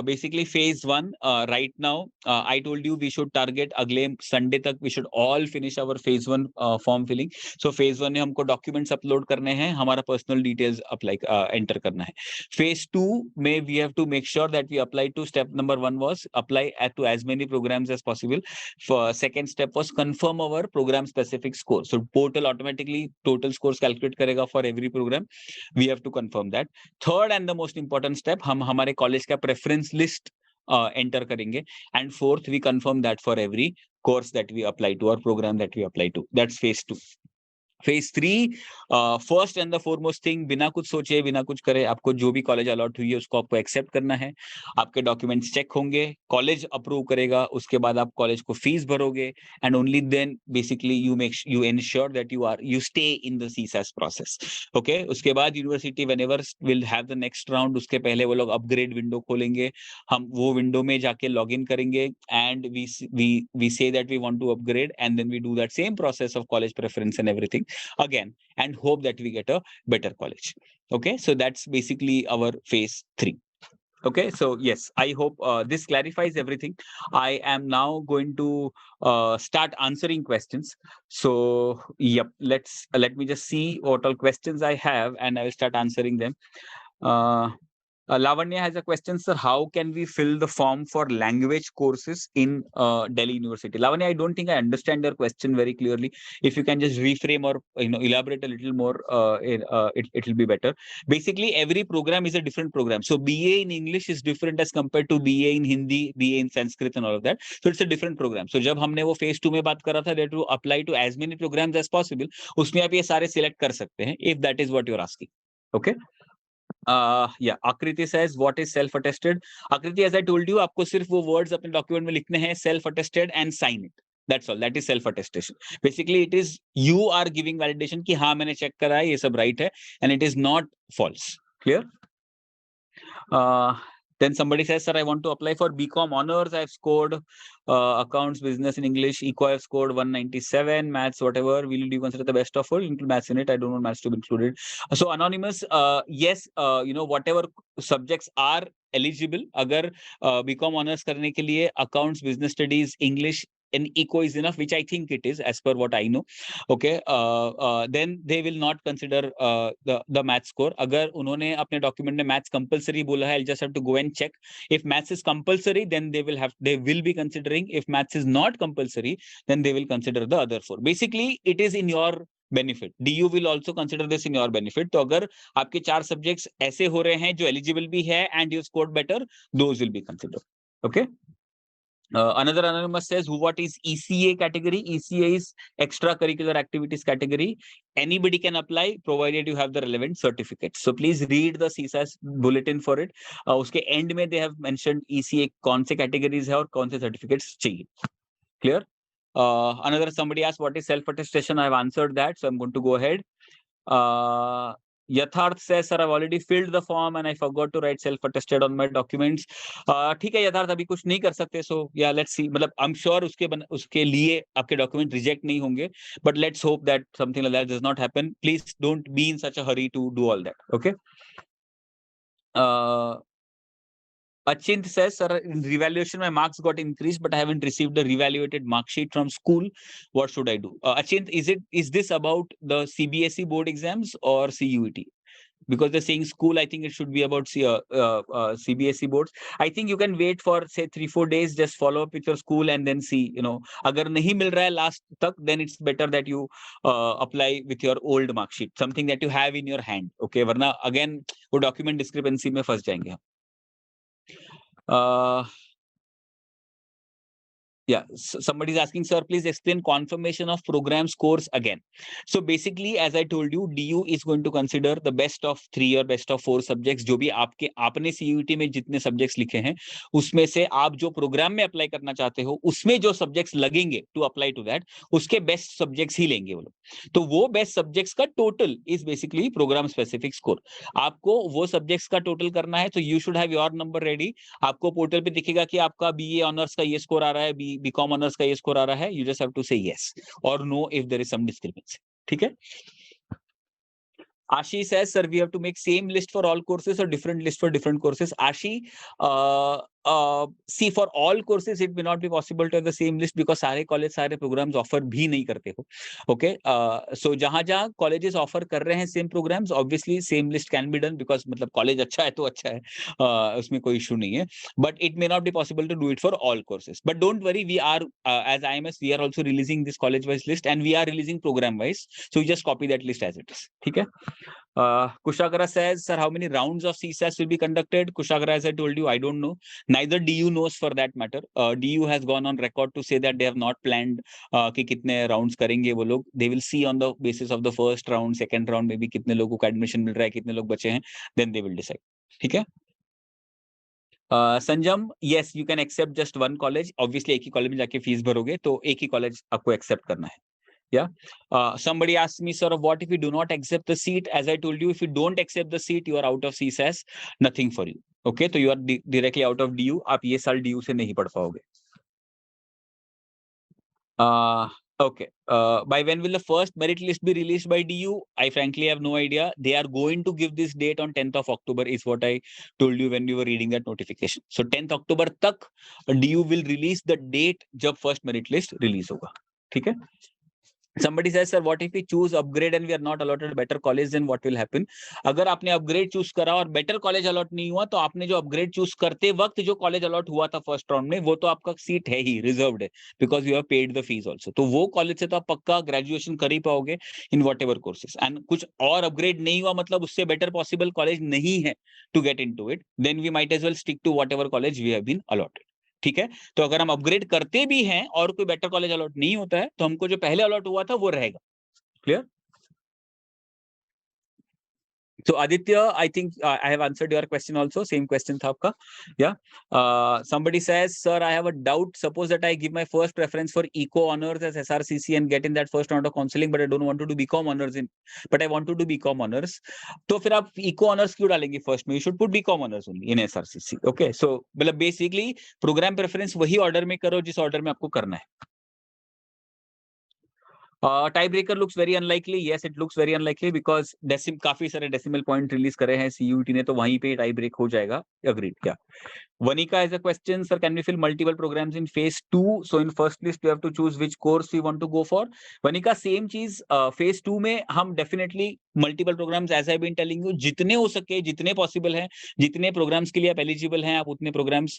Basically, phase 1 right now, I told you we should target अगले Sunday तक we should all finish our phase 1 form filling. So phase 1 में हमको documents upload करने हैं, हमारा personal details apply enter करना है. Phase 2 में we have to make sure that we apply to step number 1 was apply to as many programs as possible. For second step was confirm our program specific score. So portal automatically total scores calculate करेगा for every program. We have to confirm that. Third and the most important step, हम हमारे college का preference list enter करेंगे. And fourth, we confirm that for every course that we apply to or program that we apply to. That's phase 2. Phase 3, first and the foremost thing, बिना कुछ सोचे बिना कुछ करे आपको जो भी कॉलेज अलॉट हुई है उसको आपको एक्सेप्ट करना है. आपके डॉक्यूमेंट्स चेक होंगे, कॉलेज अप्रूव करेगा, उसके बाद आप कॉलेज को फीस भरोगे, and only then basically you ensure that you stay in the CSAS process. Okay, उसके बाद university whenever will have the next round, उसके पहले वो लोग अपग्रेड विंडो खोलेंगे, हम वो विंडो में जाके लॉग इन करेंगे, and we say that we want to upgrade, and then we do that same process of college preference and everything again, and hope that we get a better college. Okay, so that's basically our phase 3. Okay, so yes, I hope this clarifies everything. I am now going to start answering questions. So yep, let me just see what all questions I have, and I will start answering them. Lavanya has a question, sir. How can we fill the form for language courses in Delhi University? Lavanya, I don't think I understand your question very clearly. If you can just reframe or elaborate a little more, it will be better. Basically, every program is a different program. So BA in English is different as compared to BA in Hindi, BA in Sanskrit, and all of that. So it's a different program. So जब हमने वो phase 2 में बात करा था, that to apply to as many programs as possible, उसमें आप ये सारे select कर सकते हैं, if that is what you're asking. Okay. Yeah, Akriti says, what is self-attested? Akriti, as I told you, आपको सिर्फ वो words अपने document में लिखने हैं, self-attested, and sign it. That's all. That is self-attestation. Basically, it is you are giving validation कि हाँ मैंने check करा है, ये सब right है, and it is not false. Clear? Then somebody says, sir, I want to apply for BCom honors. I've scored accounts, business in English, eco I've scored 197, maths, whatever. Will you consider the best of all? Include maths in it. I don't want maths to be included. So anonymous, yes, whatever subjects are eligible. अगर BCom honors करने के लिए accounts, business studies, English, and eco is enough, which I think it is as per what I know. Okay, then they will not consider the math score. अगर उन्होंने अपने document में maths compulsory बोला है, I'll just have to go and check. If maths is compulsory, then they will be considering. If maths is not compulsory, then they will consider the other 4. Basically, it is in your benefit. DU will also consider this in your benefit. तो अगर आपके 4 subjects ऐसे हो रहे हैं जो eligible भी है and you scored better, those will be considered. Okay. Another anonymous says, what is ECA category? ECA is extracurricular activities category. Anybody can apply provided you have the relevant certificates. So please read the CSAS bulletin for it. उसके end में they have mentioned ECA कौन से categories है और कौन से certificates चाहिए. Clear? Another somebody asked, what is self-attestation? I have answered that, so I'm going to go ahead. यथार्थ says, sir, I've already filled the form and I forgot to write self-attested on my documents. ठीक है यथार्थ, अभी कुछ नहीं कर सकते, so yeah, let's see. मतलब I'm sure उसके लिए आपके डॉक्यूमेंट रिजेक्ट नहीं होंगे, but let's hope that something like that does not happen. Please don't be in such a hurry to do all that. Okay. Achint says, sir, in revaluation, my marks got increased, but I haven't received the revaluated mark sheet from school. What should I do? Achint, is this about the CBSE board exams or CUET? Because they're saying school, I think it should be about CBSE boards. I think you can wait for say 3-4 days, just follow up with your school and then see, agar nahi mil raha hai last tak, then it's better that you apply with your old mark sheet, something that you have in your hand. Okay, warna again wo document discrepancy mein फंस जाएंगे हम. Yeah, so somebody's asking, sir, please explain confirmation of program scores again. So basically, as I told you, DU is going to consider the best of 3 or best of 4 subjects. जो भी आपने CUET में जितने subjects लिखे हैं, उसमें से आप जो program में apply करना चाहते हो, उसमें जो subjects लगेंगे to apply to that, उसके best subjects ही लेंगे वो लोग. तो वो best subjects का total is basically program specific score. आपको वो subjects का total करना है, तो you should have your number ready. आपको पोर्टल पे दिखेगा कि आपका BA ऑनर्स का ये स्कोर आ रहा है, बीकॉम ऑनर्स का ये स्कोर आ रहा है. You just have to say yes or no if there is some discrepancy. ठीक है. Ashi says, sir, we have to make same list for all courses or different list for different courses. Ashi, see, for all courses, it may not be possible to have the same list because सारे college सारे programmes offer भी नहीं करते हो. Okay, सो जहां जहां colleges offer कर रहे हैं same programs, obviously same list can be done because मतलब कॉलेज अच्छा है तो अच्छा है, उसमें कोई इशू नहीं है. But it may not be possible to do it for all courses. But don't worry, we are as IMS we are also releasing this college wise list and we are releasing program wise, so you just copy that list as it is. ठीक है. Kushagra says, sir, how many rounds of CSAS will be conducted? Kushagra, as I told you, I don't know. Neither DU knows for that matter. DU has gone on record to say that they have not planned कि कितने rounds करेंगे वो लोग. They will see on the basis of the first round, second round, maybe कितने लोगों को admission मिल रहा है, कितने लोग बचे हैं, then they will decide. ठीक है. संजम, yes, you can accept just one college. Obviously, एक ही college में जाके फीस भरोगे तो एक ही college आपको accept करना है. Yeah. Somebody asked me, sir, what if you do not accept the seat? As I told you, if you don't accept the seat, you are out of CSAS. Nothing for you. Okay, so you are directly out of DU. आप ये साल DU से नहीं पढ़ पाओगे. Okay. By when will the first merit list be released by DU? I frankly have no idea. They are going to give this date on 10th of October is what I told you when you were reading that notification. So 10th October तक DU will release the date जब first merit list release होगा. ठीक है. Somebody says, sir, what if we choose upgrade and we are not allotted a better college, then what will happen? अगर आपने upgrade choose करा और better college allot नहीं हुआ, तो आपने जो upgrade choose करते वक्त जो college allot हुआ था first round में, वो तो आपका seat है ही, reserved है, because you have paid the fees also. तो वो college से तो आप पक्का graduation कर ही पाओगे in whatever courses. And कुछ और upgrade नहीं हुआ मतलब उससे better possible college नहीं है to get into it, then we might as well stick to whatever college we have been allotted. ठीक है. तो अगर हम अपग्रेड करते भी हैं और कोई बेटर कॉलेज अलॉट नहीं होता है, तो हमको जो पहले अलॉट हुआ था वो रहेगा. Clear. So Aditya, I think I have answered your question also. Same question था आपका. Yeah. Somebody says, sir, I have a doubt. Suppose that I give my first preference for eco honors as SRCC and get in that first round of counseling, but I don't want to do BCom honors but I want to do BCom honors. तो फिर आप eco honors क्यों डालेंगे first में? You should put BCom honors only in SRCC. Okay. So मतलब basically program preference वही order में करो जिस order में आपको करना है. Tiebreaker looks very unlikely. Yes, it looks very unlikely because काफी सारे decimal point release करे हैं CUET ने, तो वहीं पे tie break हो जाएगा. Agreed. Yeah. Vanika has a question, sir, can we fill multiple programs in phase 2? So in first list we have to choose which course we want to go for. Vanika, same चीज phase 2 में हम definitely multiple programs, as I've been telling you, जितने हो सके, जितने possible हैं, जितने programs के लिए आप eligible हैं, आप उतने programs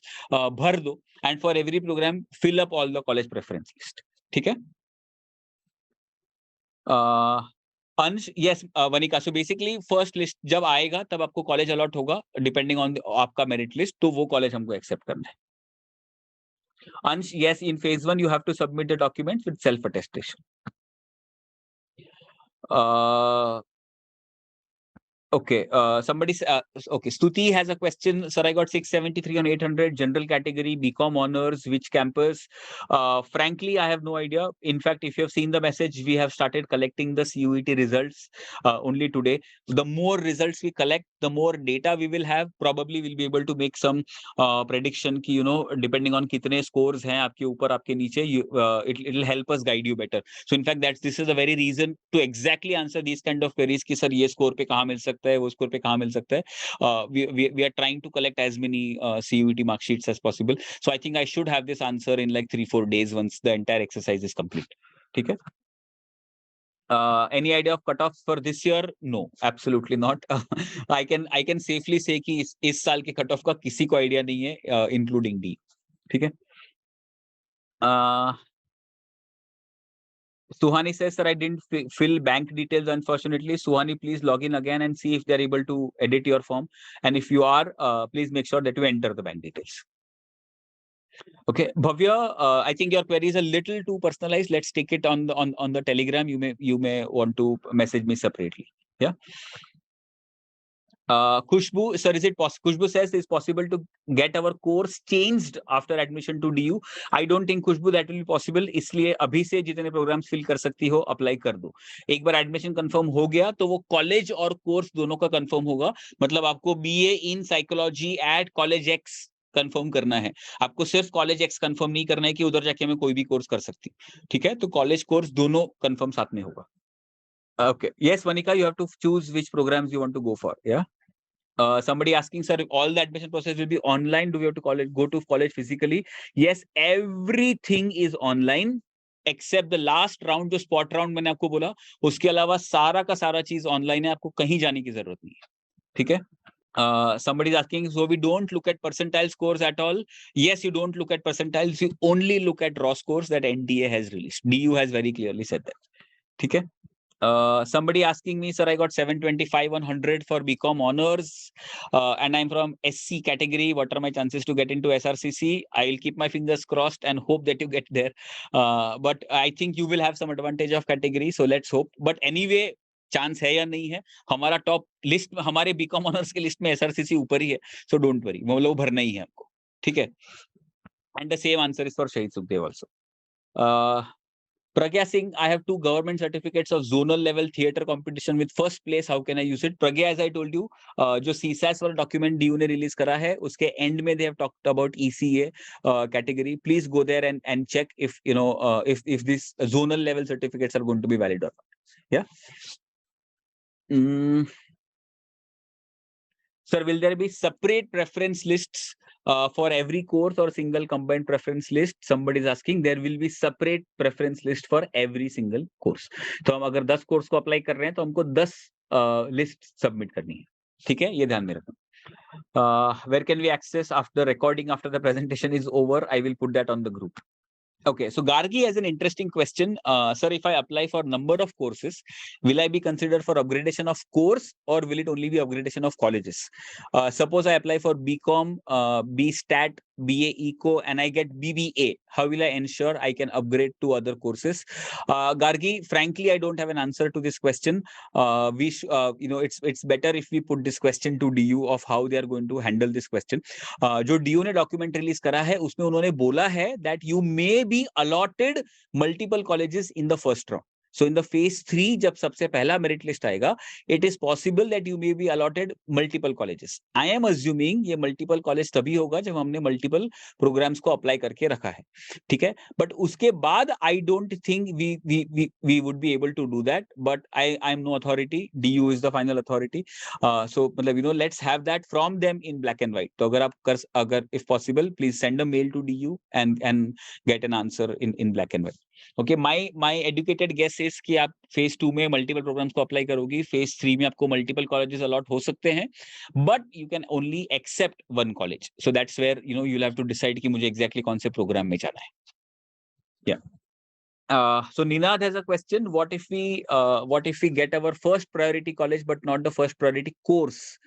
भर दो, and for every program fill up all the college preference list. ठीक है. अंश, yes, Vanika, so basically first list जब आएगा तब आपको कॉलेज अलॉट होगा डिपेंडिंग ऑन आपका मेरिट लिस्ट, तो वो कॉलेज हमको एक्सेप्ट करना है. अंश, yes, in phase 1 you have to submit the documents with self attestation. Okay, okay. Stuti has a question. Sir, I got 673 on 800, general category, BCom honors, which campus? Frankly, I have no idea. In fact, if you have seen the message, we have started collecting the CUET results only today. The more results we collect, the more data we will have. Probably we'll be able to make some prediction ki, depending on kitne scores hain aapke upar, aapke niche, it'll help us guide you better. So in fact, this is the very reason to exactly answer these kind of queries ki sir ye score pe kahan mil sakta hai, wo score pe kahan mil sakta hai. We are trying to collect as many CUET mark sheets as possible. So I think I should have this answer in like 3-4 days once the entire exercise is complete. Okay. Any idea of cutoffs for this year? No, absolutely not. I can safely say कि इस साल के cutoff का किसी को idea नहीं है, including D. ठीक है. Suhani says, sir, I didn't fill bank details, unfortunately. Suhani, please log in again and see if they're able to edit your form. And if you are, please make sure that you enter the bank details. Okay, Bhavya, I think your query is a little too personalized. Let's take it on the Telegram. You may want to message me separately. Yeah. Khushbu, sir, is it possible? Khushbu says it's possible to get our course changed after admission to DU. I don't think Khushbu that will be possible. इसलिए अभी से जितने programs fill कर सकती हो apply कर दो. एक बार admission confirm हो गया तो वो college और course दोनों का confirm होगा. मतलब आपको BA in psychology at college X confirm करना है. आपको सिर्फ कॉलेज एक्स कंफर्म नहीं करना है कि उधर जाके मैं कोई भी कोर्स कर सकती हूँ. ठीक है, तो कॉलेज कोर्स दोनों कंफर्म साथ में होगा. Okay. Yes, Vanika, you have to choose which programs you want to go for. Yeah. Somebody asking, sir, all the admission process will be online. Do we have to go to college physically? Yes, everything is online except the last round, जो spot round मैंने आपको बोला, उसके अलावा सारा का सारा चीज online है. आपको कहीं जाने की जरूरत नहीं है. ठीक है. Somebody is asking, so we don't look at percentile scores at all. Yes, you don't look at percentiles. You only look at raw scores that NTA has released. DU has very clearly said that. ठीक है. Somebody asking me, sir, I got 725 on 100 for BCom honors, and I'm from SC category. What are my chances to get into SRCC? I'll keep my fingers crossed and hope that you get there. But I think you will have some advantage of category, so let's hope. But anyway, chance है या नहीं है, हमारा top list, हमारे BCom honours के list में SRCC ऊपर ही है, सो डोंट वरी, वो लोग भरना ही है आपको. ठीक है. And the same answer is for Shaheed Sukhdev also. Pragya Singh, I have 2 government certificates of zonal level theater competition with first place. How can I use it? Pragya, as I told you, जो CSAS वाला document DU ने release करा है, उसके end में they have talked about ECA category. Please go there and check if if these zonal level certificates are going to be valid or not. Yeah. Sir, will there be separate preference lists for every course or single combined preference list? Somebody is asking. There will be separate preference list for every single course. तो हम अगर 10 course को apply कर रहे हैं तो हमको 10 list submit करनी है. ठीक है, ये ध्यान में रखना. Where can we access after recording after the presentation is over? I will put that on the group. Okay, so Gargi has an interesting question. Sir, if I apply for number of courses, will I be considered for upgradation of course or will it only be upgradation of colleges? Suppose I apply for BCom, BStat, BA Eco, and I get BBA. How will I ensure I can upgrade to other courses? Gargi, frankly, I don't have an answer to this question. It's better if we put this question to DU of how they are going to handle this question. जो DU ने document release करा है उसमें उन्होंने बोला है that you may be allotted multiple colleges in the first round. So in the phase 3, जब सबसे पहला मेरिट लिस्ट आएगा, it is possible that you may be allotted multiple colleges. I am assuming ये multiple college तभी होगा जब हमने multiple programs को apply करके रखा है. ठीक है. But उसके बाद I don't think we would be able to do that. But I'm no authority. DU is the final authority. So मतलब let's have that from them in black and white. तो अगर if possible, please send a mail to DU and get an answer in black and white. Okay, my educated guess is कि आप phase 2 में multiple programs को apply करोगी, phase 3 में आपको multiple colleges allot हो सकते हैं, but you can only accept one college. So that's where you'll have to decide कि मुझे exactly कौन से program में जाना है. Yeah. So Ninad has a question. What if we get our first priority college but not the first priority course?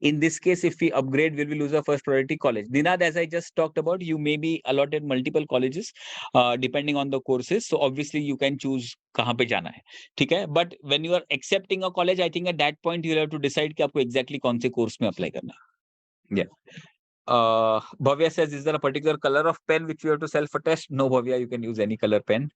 In this case, if we upgrade, will we lose our first priority college? Ninad, as I just talked about, you may be allotted multiple colleges depending on the courses. So obviously you can choose kahan pe jana hai. ठीक है? But when you are accepting a college, I think at that point you will have to decide कि आपको exactly कौन से course में apply करना है. Yeah. Bhavya says, is there a particular color of pen which you have to self-attest? No, Bhavya, you can use any color pen.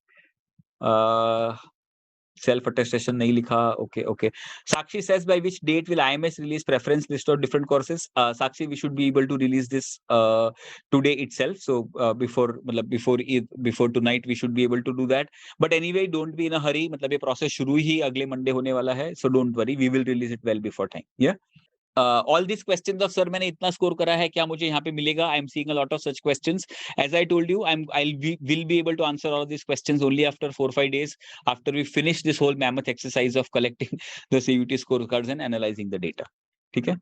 Self attestation nahi likha. Okay. Sakshi says, by which date will IMS release preference list of different courses? Sakshi, we should be able to release this today itself. So before tonight we should be able to do that. But anyway, don't be in a hurry. मतलब ये process शुरू ही अगले Monday होने वाला है. So don't worry, we will release it well before time. Yeah. All these questions of sir मैंने इतना score करा है क्या मुझे यहाँ पे मिलेगा? I am seeing a lot of such questions. As I told you, will be able to answer all of these questions only after 4-5 days after we finish this whole mammoth exercise of collecting the CUT scorecards and analyzing the data. ठीक है?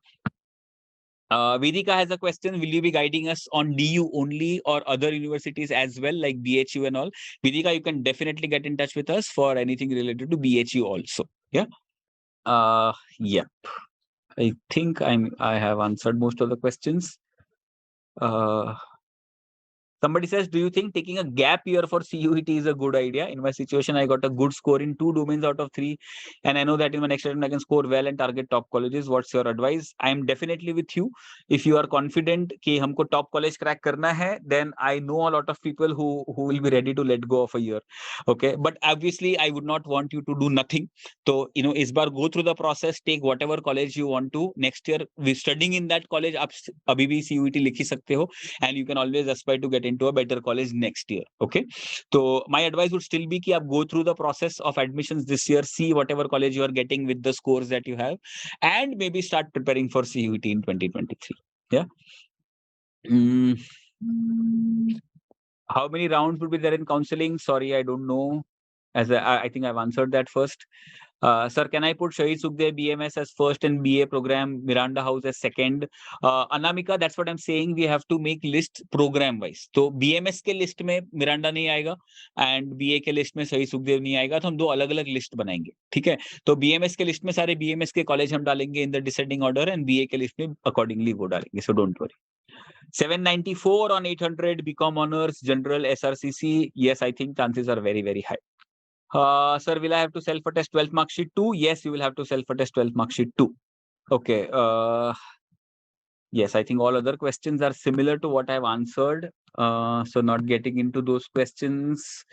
Vedika has a question. Will you be guiding us on DU only or other universities as well, like BHU and all? Vedika, you can definitely get in touch with us for anything related to BHU also. Yeah. Yeah. I think I have answered most of the questions. Somebody says, do you think taking a gap year for CUET is a good idea? In my situation, I got a good score in 2 domains out of 3. And I know that in my next attempt, I can score well and target top colleges. What's your advice? I am definitely with you. If you are confident कि हमको top college crack करना है, then I know a lot of people who will be ready to let go of a year. Okay. But obviously, I would not want you to do nothing. So, इस बार go through the process, take whatever college you want to. Next year, we studying in that college, आप अभी भी CUET लिख ही सकते हो. And you can always aspire to get into a better college next year. Okay. So my advice would still be that go through the process of admissions this year, see whatever college you are getting with the scores that you have, and maybe start preparing for CUET in 2023. Yeah. How many rounds would be there in counseling? Sorry, I don't know. As I think I've answered that first. Sir, can I put Shahid Sukhdev BMS as first and BA program, Miranda House as second? Anamika, that's what I'm saying. We have to make list program wise. तो BMS के list में Miranda नहीं आएगा and BA के list में Shahid Sukhdev नहीं आएगा, तो हम 2 अलग-अलग list बनाएंगे. ठीक है? तो BMS के list में सारे BMS के college हम डालेंगे in the descending order and BA के list में accordingly वो डालेंगे. So don't worry. 794 on 800 BCom honors general SRCC. Yes, I think chances are very, very high. Sir, will I have to self-attest 12th mark sheet too? Yes, you will have to self-attest 12th mark sheet too. Okay. Yes, I think all other questions are similar to what I've answered. So not getting into those questions.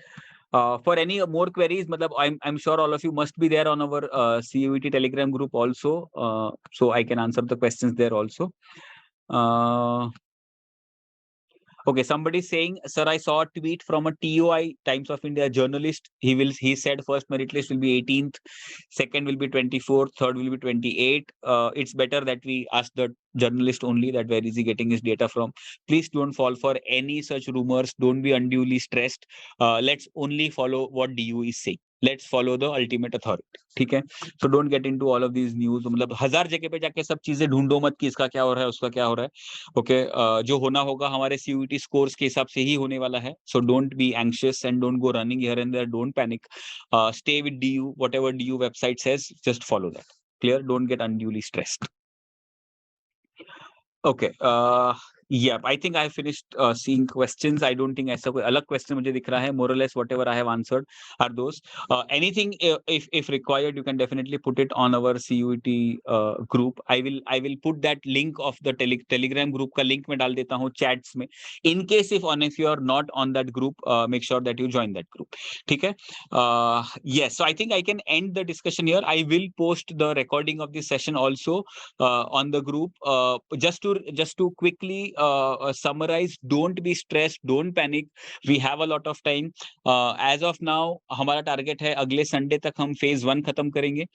For any more queries, I'm sure all of you must be there on our CUET Telegram group also. So I can answer the questions there also. Okay, somebody saying, sir, I saw a tweet from a TOI, Times of India journalist. He said first merit list will be 18th, second will be 24th, third will be 28th. It's better that we ask the journalist only that where is he getting his data from. Please don't fall for any such rumors. Don't be unduly stressed. Let's only follow what DU is saying. Let's follow the ultimate authority. ठीक है? So don't get into all of these news. मतलब 1000 जगह पे जाके सब चीजें ढूंढो मत कि इसका क्या हो रहा है, उसका क्या हो रहा है. Okay, जो होना होगा हमारे CUET scores के हिसाब से ही होने वाला है. So don't be anxious and don't go running here and there. Don't panic. Stay with DU. Whatever DU website says, just follow that. Clear? Don't get unduly stressed. Okay. Yeah, I think I finished seeing questions. I don't think ऐसा कोई अलग question मुझे दिख रहा है. More or less, whatever I have answered are those. Anything if required, you can definitely put it on our CUET group. I will put that link of the Telegram group का link मैं डाल देता हूँ chats में. In case if you are not on that group, make sure that you join that group. ठीक है? Yes. So I think I can end the discussion here. I will post the recording of this session also on the group. Just to quickly summarize, don't be stressed, don't panic. We have a lot of time. As of now, हमारा target है अगले Sunday तक हम phase 1 खत्म करेंगे.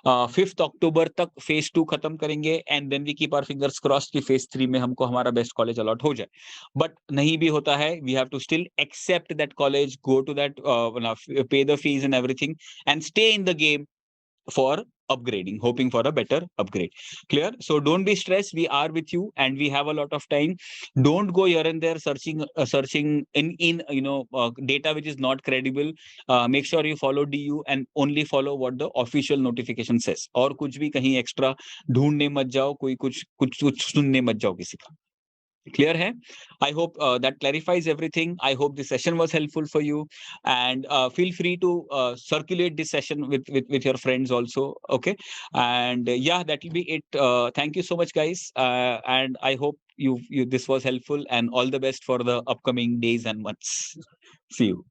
5th October तक phase 2 खत्म करेंगे and then we keep our fingers crossed कि phase 3 में हमको हमारा best college allot हो जाए. But नहीं भी होता है, we have to still accept that college, go to that, pay the fees and everything and stay in the game. for upgrading, hoping for a better upgrade. Clear? So don't be stressed, we are with you and we have a lot of time. Don't go here and there searching in data which is not credible. Make sure you follow DU and only follow what the official notification says. और कुछ भी कहीं extra ढूंढने मत जाओ, कोई कुछ कुछ कुछ सुनने मत जाओ किसी का. Clear hai? I hope that clarifies everything. I hope this session was helpful for you, and feel free to circulate this session with your friends also. Okay, and yeah, that will be it. Thank you so much, guys, and I hope you this was helpful, and all the best for the upcoming days and months. See you.